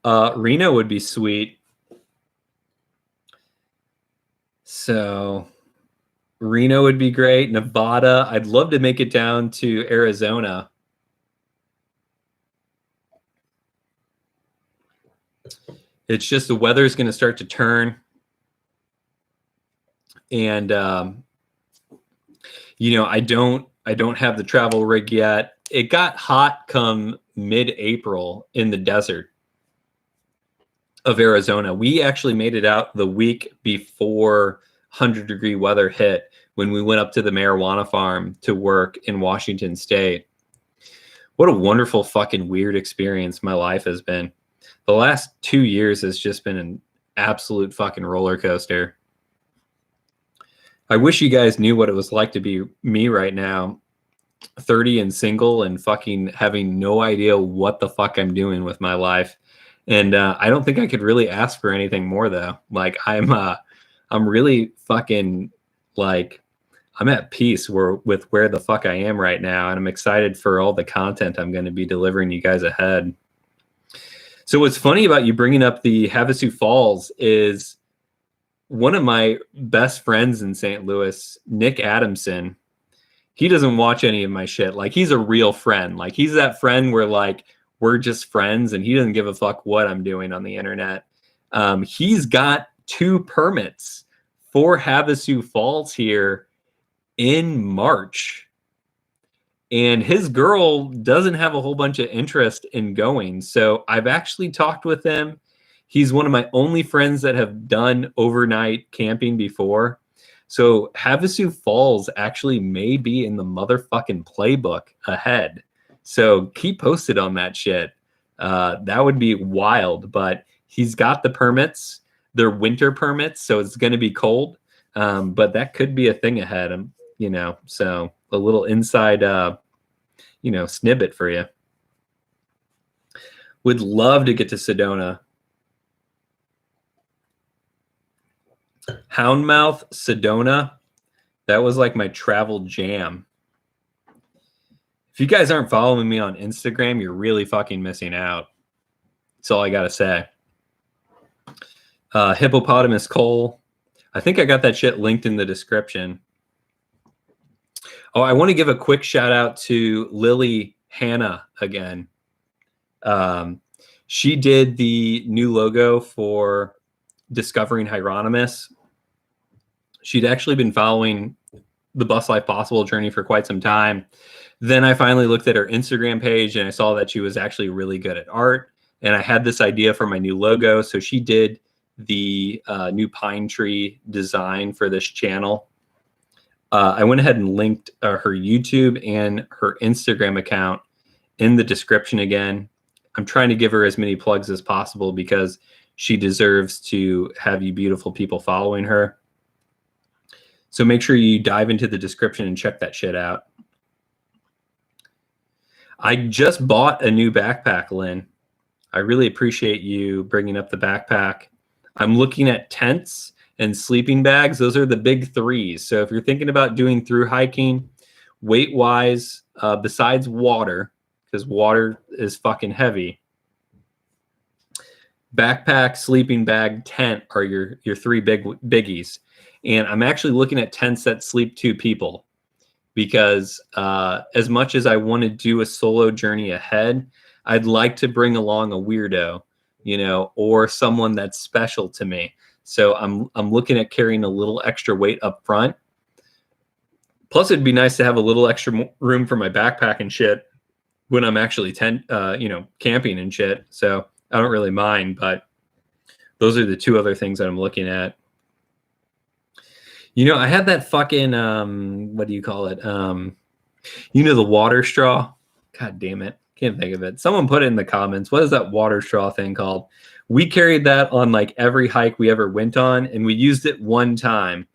Reno would be sweet. So Reno would be great. Nevada. I'd love to make it down to Arizona. It's just the weather's going to start to turn. And, you know, I don't have the travel rig yet. It got hot come mid-April in the desert of Arizona. We actually made it out the week before 100-degree weather hit when we went up to the marijuana farm to work in Washington State. What a wonderful fucking weird experience my life has been. The last 2 years has just been an absolute fucking roller coaster. I wish you guys knew what it was like to be me right now, 30 and single and fucking having no idea what the fuck I'm doing with my life. And I don't think I could really ask for anything more though. Like I'm really fucking like I'm at peace with where the fuck I am right now, and I'm excited for all the content I'm going to be delivering you guys ahead. So what's funny about you bringing up the Havasu Falls is one of my best friends in St. Louis, Nick Adamson. He doesn't watch any of my shit. Like, he's a real friend. Like, he's that friend where, like, we're just friends and he doesn't give a fuck what I'm doing on the internet. He's got 2 permits for Havasu Falls here in March. And his girl doesn't have a whole bunch of interest in going. So I've actually talked with him. He's one of my only friends that have done overnight camping before. So Havasu Falls actually may be in the motherfucking playbook ahead. So keep posted on that shit. That would be wild, but he's got the permits. They're winter permits, so it's going to be cold. But that could be a thing ahead. You know, so a little inside, you know, snippet for you. Would love to get to Sedona. Houndmouth, Sedona. That was like my travel jam. If you guys aren't following me on Instagram, you're really fucking missing out. That's all I got to say. Hippopotamus Cole. I think I got that shit linked in the description. Oh, I want to give a quick shout out to Lily Hannah again. She did the new logo for Discovering Hieronymus. She'd actually been following the Bus Life Possible journey for quite some time. Then I finally looked at her Instagram page and I saw that she was actually really good at art. And I had this idea for my new logo. So she did the new pine tree design for this channel. I went ahead and linked her YouTube and her Instagram account in the description again. I'm trying to give her as many plugs as possible because she deserves to have you beautiful people following her. So make sure you dive into the description and check that shit out. I just bought a new backpack, Lynn. I really appreciate you bringing up the backpack. I'm looking at tents and sleeping bags. Those are the big 3s. So if you're thinking about doing through hiking, weight-wise, besides water, because water is fucking heavy, backpack, sleeping bag, tent are your 3 biggies. And I'm actually looking at tents that sleep 2 people because as much as I want to do a solo journey ahead, I'd like to bring along a weirdo, you know, or someone that's special to me. So I'm looking at carrying a little extra weight up front. Plus, it'd be nice to have a little extra room for my backpack and shit when I'm actually camping and shit. So I don't really mind, but those are the 2 other things that I'm looking at. You know, I had that fucking, what do you call it? You know, the water straw. God damn it. Can't think of it. Someone put it in the comments. What is that water straw thing called? We carried that on like every hike we ever went on, and we used it one time.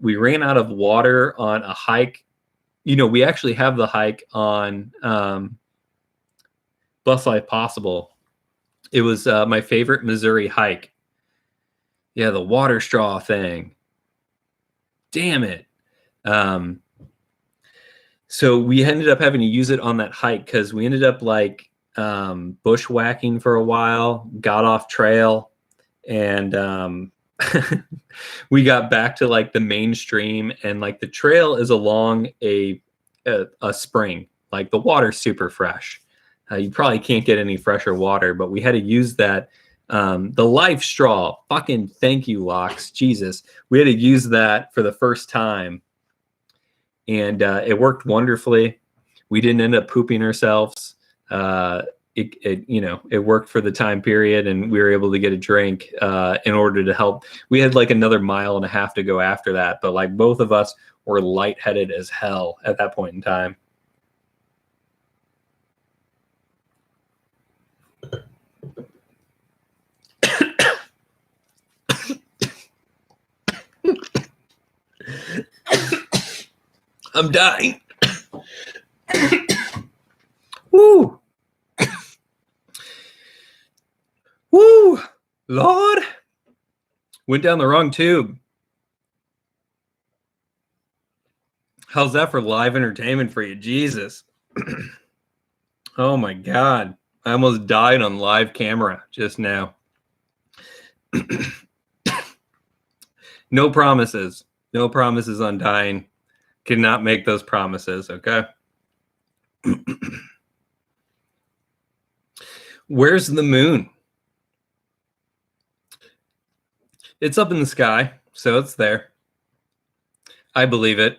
We ran out of water on a hike. You know, we actually have the hike on Bus Life Possible. It was my favorite Missouri hike. Yeah, the water straw thing. Damn it. So we ended up having to use it on that hike because we ended up like bushwhacking for a while, got off trail, and we got back to like the mainstream, and like the trail is along a spring. Like the water's super fresh. You probably can't get any fresher water, but we had to use that. The life straw, fucking thank you, Locks. Jesus, we had to use that for the first time, and it worked wonderfully. We didn't end up pooping ourselves. It worked for the time period, and we were able to get a drink in order to help. We had like another 1.5 miles to go after that, but like both of us were lightheaded as hell at that point in time. I'm dying. Woo. Woo. Lord. Went down the wrong tube. How's that for live entertainment for you? Jesus. Oh my God. I almost died on live camera just now. No promises. No promises on dying. Cannot make those promises, okay? Where's the moon? It's up in the sky, so it's there. I believe it.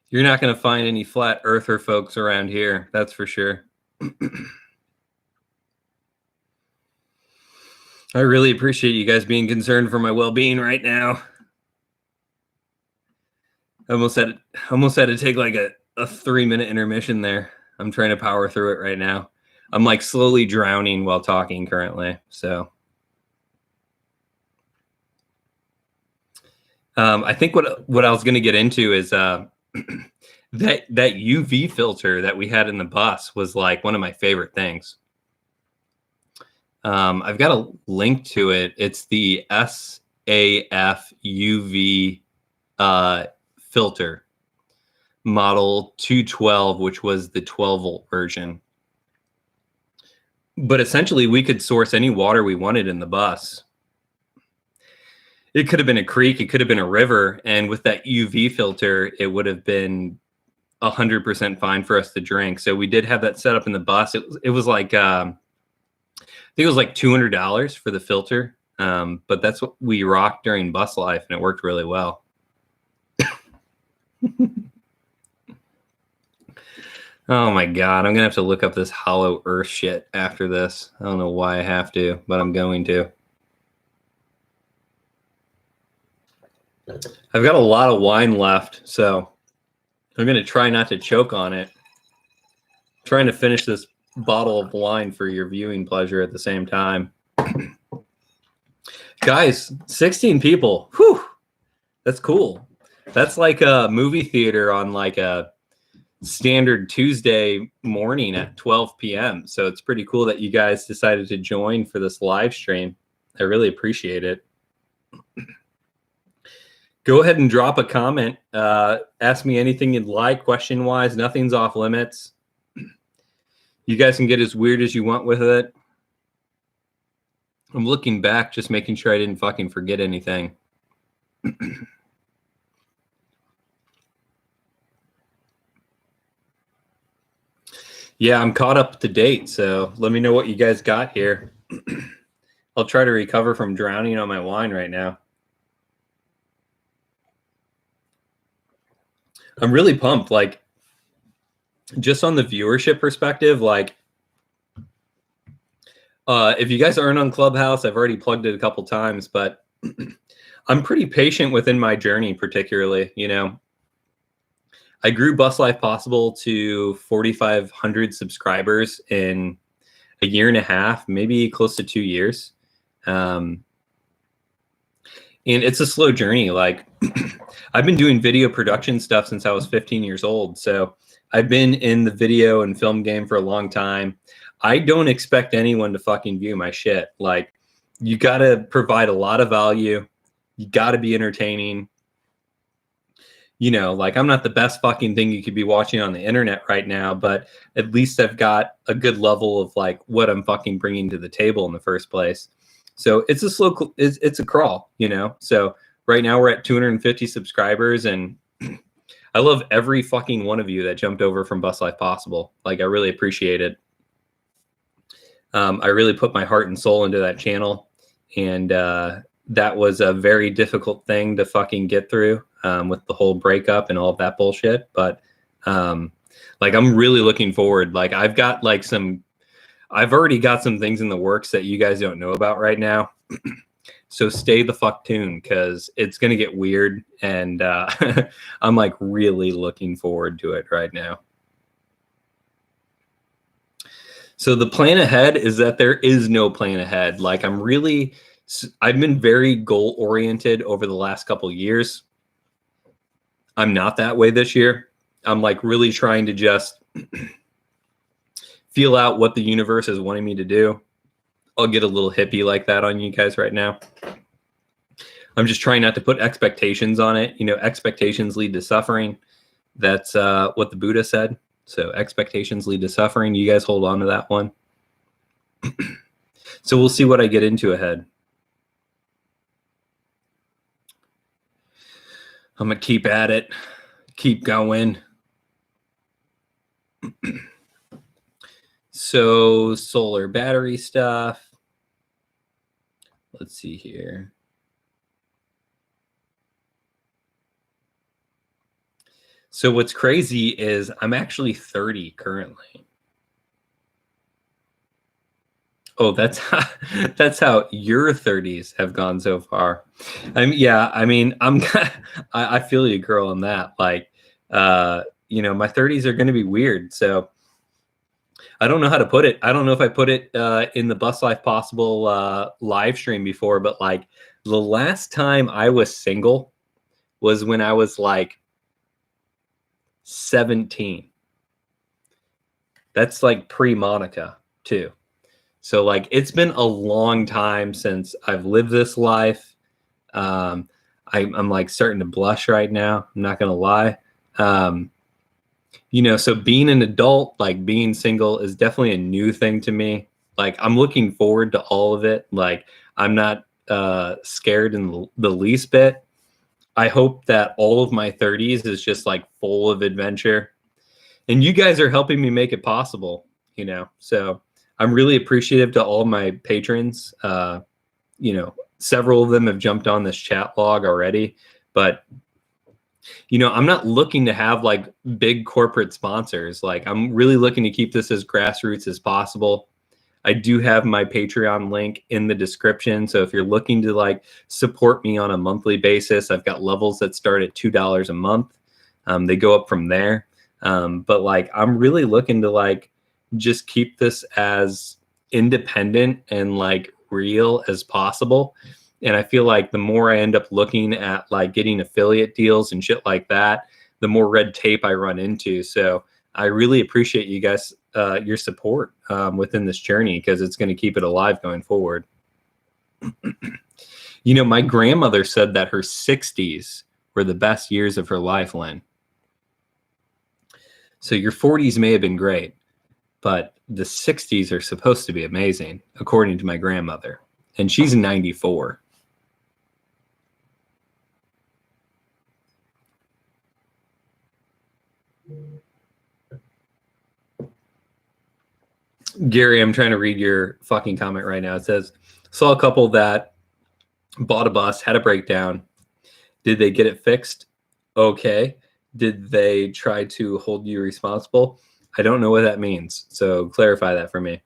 You're not going to find any flat earther folks around here, that's for sure. I really appreciate you guys being concerned for my well-being right now. I almost had to take like a 3-minute intermission there. I'm trying to power through it right now. I'm like slowly drowning while talking currently. So I think what I was going to get into is that UV filter that we had in the bus was like one of my favorite things. I've got a link to it. It's the SAF UV filter model 212, which was the 12-volt version. But essentially, we could source any water we wanted in the bus. It could have been a creek, it could have been a river, and with that UV filter, it would have been 100% fine for us to drink. So we did have that set up in the bus. It was like I think it was like $200 for the filter, but that's what we rocked during bus life, and it worked really well. Oh my God, I'm gonna have to look up this hollow earth shit after this. I don't know why I have to, but I'm going to. I've got a lot of wine left, so I'm gonna try not to choke on it. I'm trying to finish this bottle of wine for your viewing pleasure at the same time. Guys, 16 people. Whew, that's cool. That's like a movie theater on like a standard Tuesday morning at 12 p.m. So it's pretty cool that you guys decided to join for this live stream. I really appreciate it. Go ahead and drop a comment. Ask me anything you'd like, question-wise. Nothing's off limits. You guys can get as weird as you want with it. I'm looking back, just making sure I didn't fucking forget anything. Yeah, I'm caught up to date, so let me know what you guys got here. I'll try to recover from drowning on my wine right now. I'm really pumped, like, just on the viewership perspective, like, if you guys aren't on Clubhouse, I've already plugged it a couple times, but I'm pretty patient within my journey, particularly, you know. I grew Bus Life Possible to 4,500 subscribers in a year and a half, maybe close to 2 years. And it's a slow journey. Like, I've been doing video production stuff since I was 15 years old. So I've been in the video and film game for a long time. I don't expect anyone to fucking view my shit. Like, you got to provide a lot of value. You got to be entertaining. You know, like, I'm not the best fucking thing you could be watching on the internet right now, but at least I've got a good level of like what I'm fucking bringing to the table in the first place. So it's a slow, it's a crawl, you know? So right now we're at 250 subscribers, and I love every fucking one of you that jumped over from Bus Life Possible. Like, I really appreciate it. I really put my heart and soul into that channel, and that was a very difficult thing to fucking get through with the whole breakup and all of that bullshit. But like, I'm really looking forward. Like, I've already got some things in the works that you guys don't know about right now. So stay the fuck tuned, because it's going to get weird. And I'm like really looking forward to it right now. So the plan ahead is that there is no plan ahead. Like, I've been very goal oriented over the last couple of years. I'm not that way this year. I'm like really trying to just feel out what the universe is wanting me to do. I'll get a little hippie like that on you guys right now. I'm just trying not to put expectations on it. You know, expectations lead to suffering. That's what the Buddha said. So expectations lead to suffering. You guys hold on to that one. So we'll see what I get into ahead. I'm going to keep at it, keep going. So solar battery stuff. Let's see here. So what's crazy is I'm actually 30 currently. Oh, that's how your 30s have gone so far. I feel you, girl, on that. Like, my 30s are going to be weird. So I don't know how to put it. I don't know if I put it in the Bus Life Possible live stream before, but like the last time I was single was when I was like 17. That's like pre-Monica too. So like it's been a long time since I've lived this life. I'm like starting to blush right now. I'm not gonna lie. So being an adult, like being single, is definitely a new thing to me. Like I'm looking forward to all of it. Like I'm not scared in the least bit. I hope that all of my 30s is just like full of adventure, and you guys are helping me make it possible. So I'm really appreciative to all my patrons. Several of them have jumped on this chat log already, but I'm not looking to have like big corporate sponsors. Like I'm really looking to keep this as grassroots as possible. I do have my Patreon link in the description. So if you're looking to like support me on a monthly basis, I've got levels that start at $2 a month. They go up from there. But like, I'm really looking to like just keep this as independent and like real as possible. And I feel like the more I end up looking at like getting affiliate deals and shit like that, the more red tape I run into. So I really appreciate you guys, your support within this journey, because it's going to keep it alive going forward. My grandmother said that her 60s were the best years of her life, Lynn. So your 40s may have been great, but the 60s are supposed to be amazing, according to my grandmother. And she's 94. Gary, I'm trying to read your fucking comment right now. It says, saw a couple that bought a bus, had a breakdown. Did they get it fixed? Okay. Did they try to hold you responsible? I don't know what that means. So clarify that for me.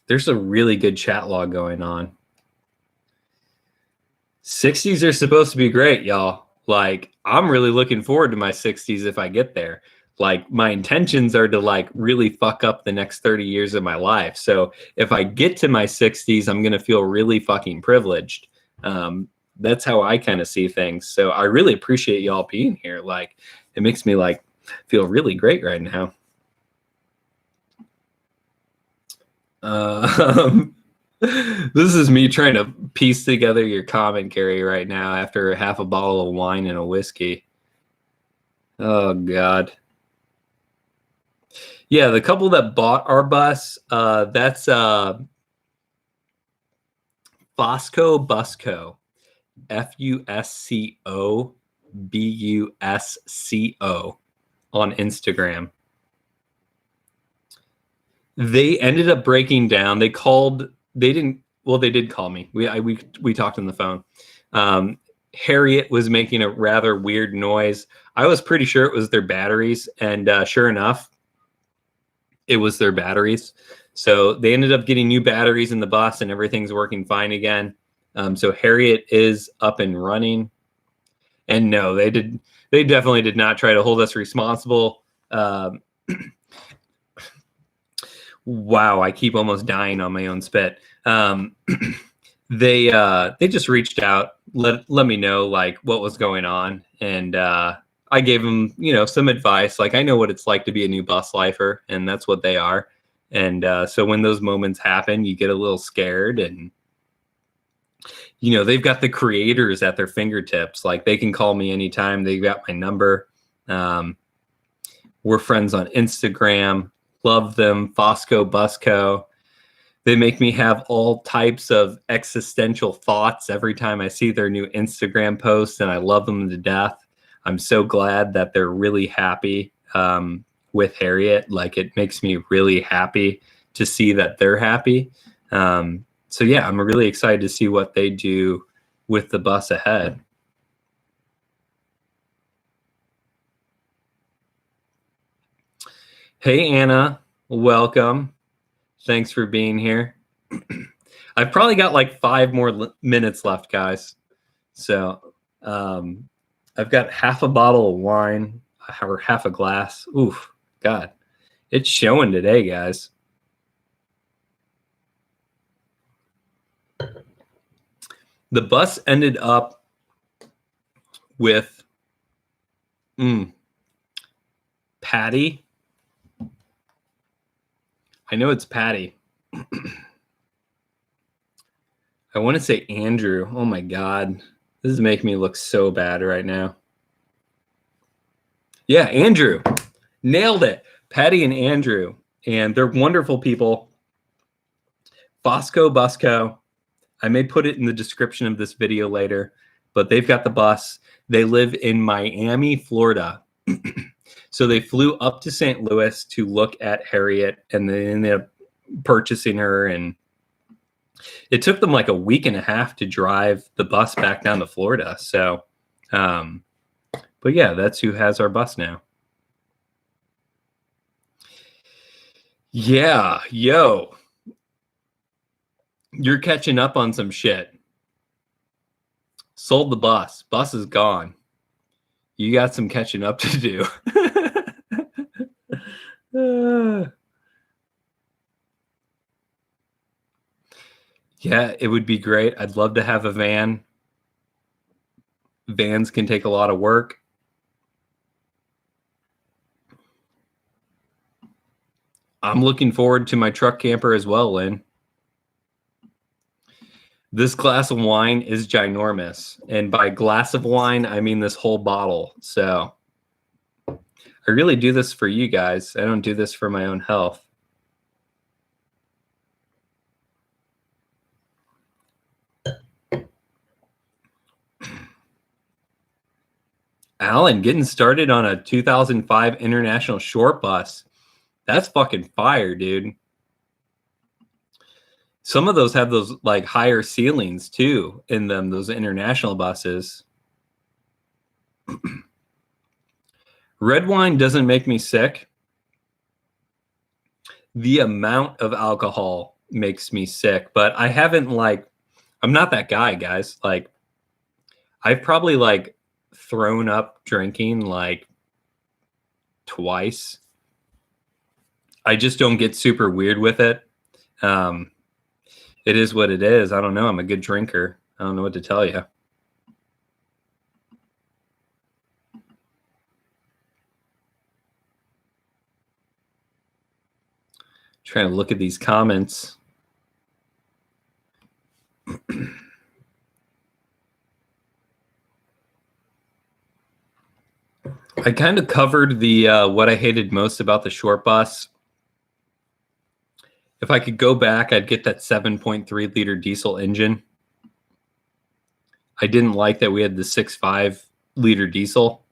There's a really good chat log going on. 60s are supposed to be great, y'all. Like, I'm really looking forward to my 60s if I get there. Like, my intentions are to like really fuck up the next 30 years of my life. So if I get to my 60s, I'm going to feel really fucking privileged. That's how I kind of see things. So I really appreciate y'all being here. Like, it makes me like feel really great right now. This is me trying to piece together your commentary right now after half a bottle of wine and a whiskey. Oh, God. Yeah, the couple that bought our bus, that's Fosco Busco. FUSCO BUSCO on Instagram. They ended up breaking down. They did call me. We talked on the phone. Harriet was making a rather weird noise. I was pretty sure it was their batteries, and sure enough, it was their batteries. So they ended up getting new batteries in the bus, and everything's working fine again. So Harriet is up and running. And no, they definitely did not try to hold us responsible. Wow, I keep almost dying on my own spit. They just reached out, let me know like what was going on, and I gave them some advice. Like, I know what it's like to be a new bus lifer, and that's what they are. And so when those moments happen, you get a little scared, and you know, they've got the creators at their fingertips. Like they can call me anytime. They've got my number. We're friends on Instagram. Love them. Fosco Busco. They make me have all types of existential thoughts every time I see their new Instagram posts, and I love them to death. I'm so glad that they're really happy with Harriet. Like, it makes me really happy to see that they're happy. So yeah, I'm really excited to see what they do with the bus ahead. Hey, Anna, welcome. Thanks for being here. I've probably got like 5 more minutes left, guys. So I've got half a bottle of wine or half a glass. Oof, God, it's showing today, guys. The bus ended up with Patty. I know it's Patty. I want to say Andrew. Oh my God. This is making me look so bad right now. Yeah, Andrew. Nailed it. Patty and Andrew. And they're wonderful people. Fosco Busco. I may put it in the description of this video later, but they've got the bus. They live in Miami, Florida. So they flew up to St. Louis to look at Harriet, and they ended up purchasing her. And it took them like a week and a half to drive the bus back down to Florida. So, but yeah, that's who has our bus now. Yeah, yo, you're catching up on some shit. Sold the bus. Bus is gone. You got some catching up to do. Yeah, it would be great. I'd love to have a van. Vans can take a lot of work. I'm looking forward to my truck camper as well, Lynn. This glass of wine is ginormous. And by glass of wine, I mean this whole bottle. So I really do this for you guys. I don't do this for my own health. Alan, getting started on a 2005 International Short Bus. That's fucking fire, dude. Some of those have those like higher ceilings too in them, those international buses. Red wine doesn't make me sick. The amount of alcohol makes me sick, but I haven't I'm not that guy, guys. Like, I've probably thrown up drinking like twice. I just don't get super weird with it. It is what it is. I don't know. I'm a good drinker. I don't know what to tell you. Trying to look at these comments. I kind of covered the what I hated most about the short bus. If I could go back, I'd get that 7.3 liter diesel engine. I didn't like that we had the 6.5 liter diesel.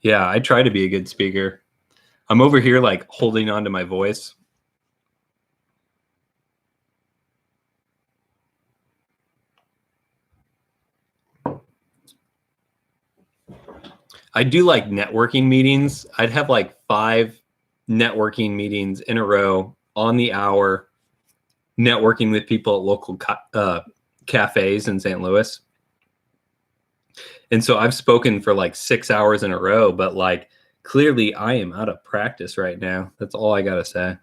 Yeah, I try to be a good speaker. I'm over here holding on to my voice. I do networking meetings. I'd have 5 networking meetings in a row on the hour, networking with people at local cafes in St. Louis. And so I've spoken for 6 hours in a row, but clearly I am out of practice right now. That's all I got to say.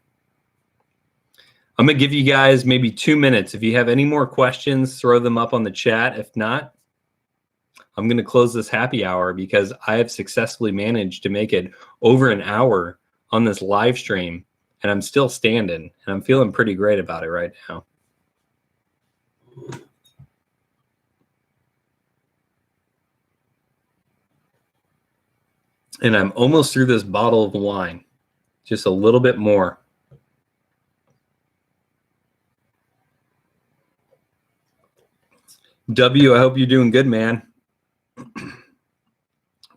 I'm going to give you guys maybe 2 minutes. If you have any more questions, throw them up on the chat. If not, I'm going to close this happy hour because I have successfully managed to make it over an hour on this live stream. and I'm still standing, and I'm feeling pretty great about it right now. And I'm almost through this bottle of wine. Just a little bit more. W, I hope you're doing good, man.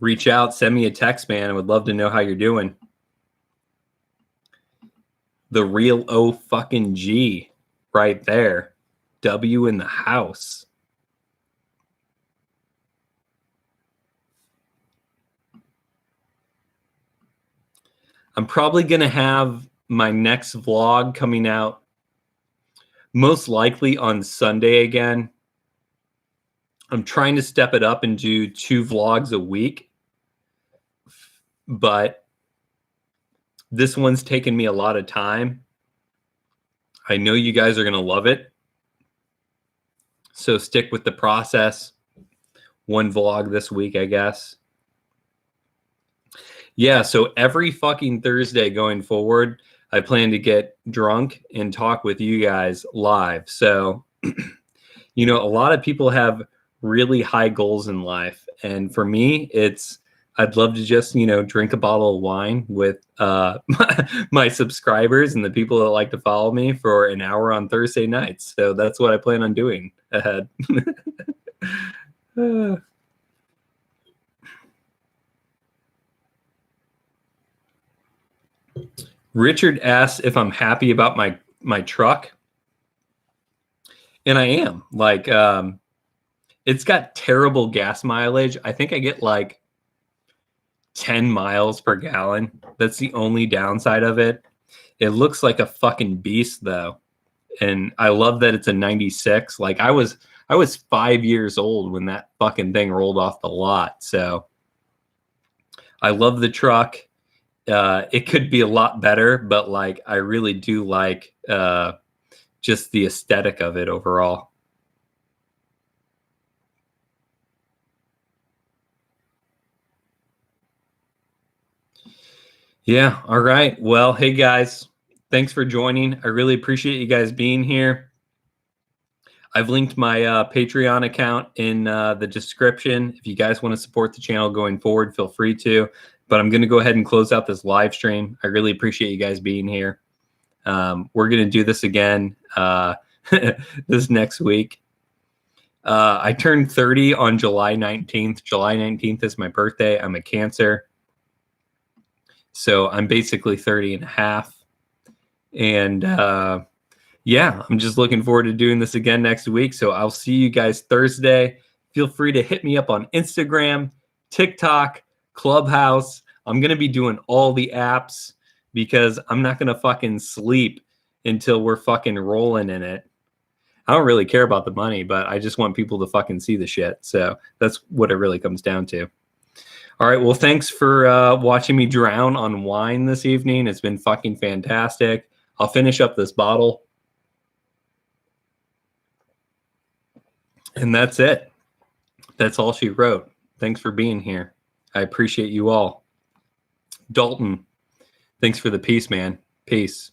Reach out, send me a text, man. I would love to know how you're doing. The real O fucking G right there. W in the house. I'm probably going to have my next vlog coming out most likely on Sunday again. I'm trying to step it up and do 2 vlogs a week, but this one's taken me a lot of time. I know you guys are going to love it. So stick with the process. 1 vlog this week, I guess. Yeah, so every fucking Thursday going forward, I plan to get drunk and talk with you guys live. So, you know, a lot of people have really high goals in life. And for me, I'd love to just, you know, drink a bottle of wine with my subscribers and the people that like to follow me for an hour on Thursday nights. So that's what I plan on doing ahead. Richard asks if I'm happy about my truck. And I am. Like, it's got terrible gas mileage. I think I get like 10 miles per gallon. That's the only downside of it. It looks like a fucking beast though. And I love that it's a 96. Like I was 5 years old when that fucking thing rolled off the lot. So I love the truck. It could be a lot better, but like I really do like just the aesthetic of it overall. Yeah. All right. Well, hey guys, thanks for joining. I really appreciate you guys being here. I've linked my Patreon account in the description. If you guys want to support the channel going forward, feel free to. But I'm going to go ahead and close out this live stream. I really appreciate you guys being here. We're going to do this again this next week. I turned 30 on July 19th. July 19th is my birthday. I'm a Cancer. So I'm basically 30 and a half. And yeah, I'm just looking forward to doing this again next week. So I'll see you guys Thursday. Feel free to hit me up on Instagram, TikTok, Clubhouse. I'm going to be doing all the apps because I'm not going to fucking sleep until we're fucking rolling in it. I don't really care about the money, but I just want people to fucking see the shit. So that's what it really comes down to. All right. Well, thanks for watching me drown on wine this evening. It's been fucking fantastic. I'll finish up this bottle. And that's it. That's all she wrote. Thanks for being here. I appreciate you all. Dalton, thanks for the peace, man. Peace.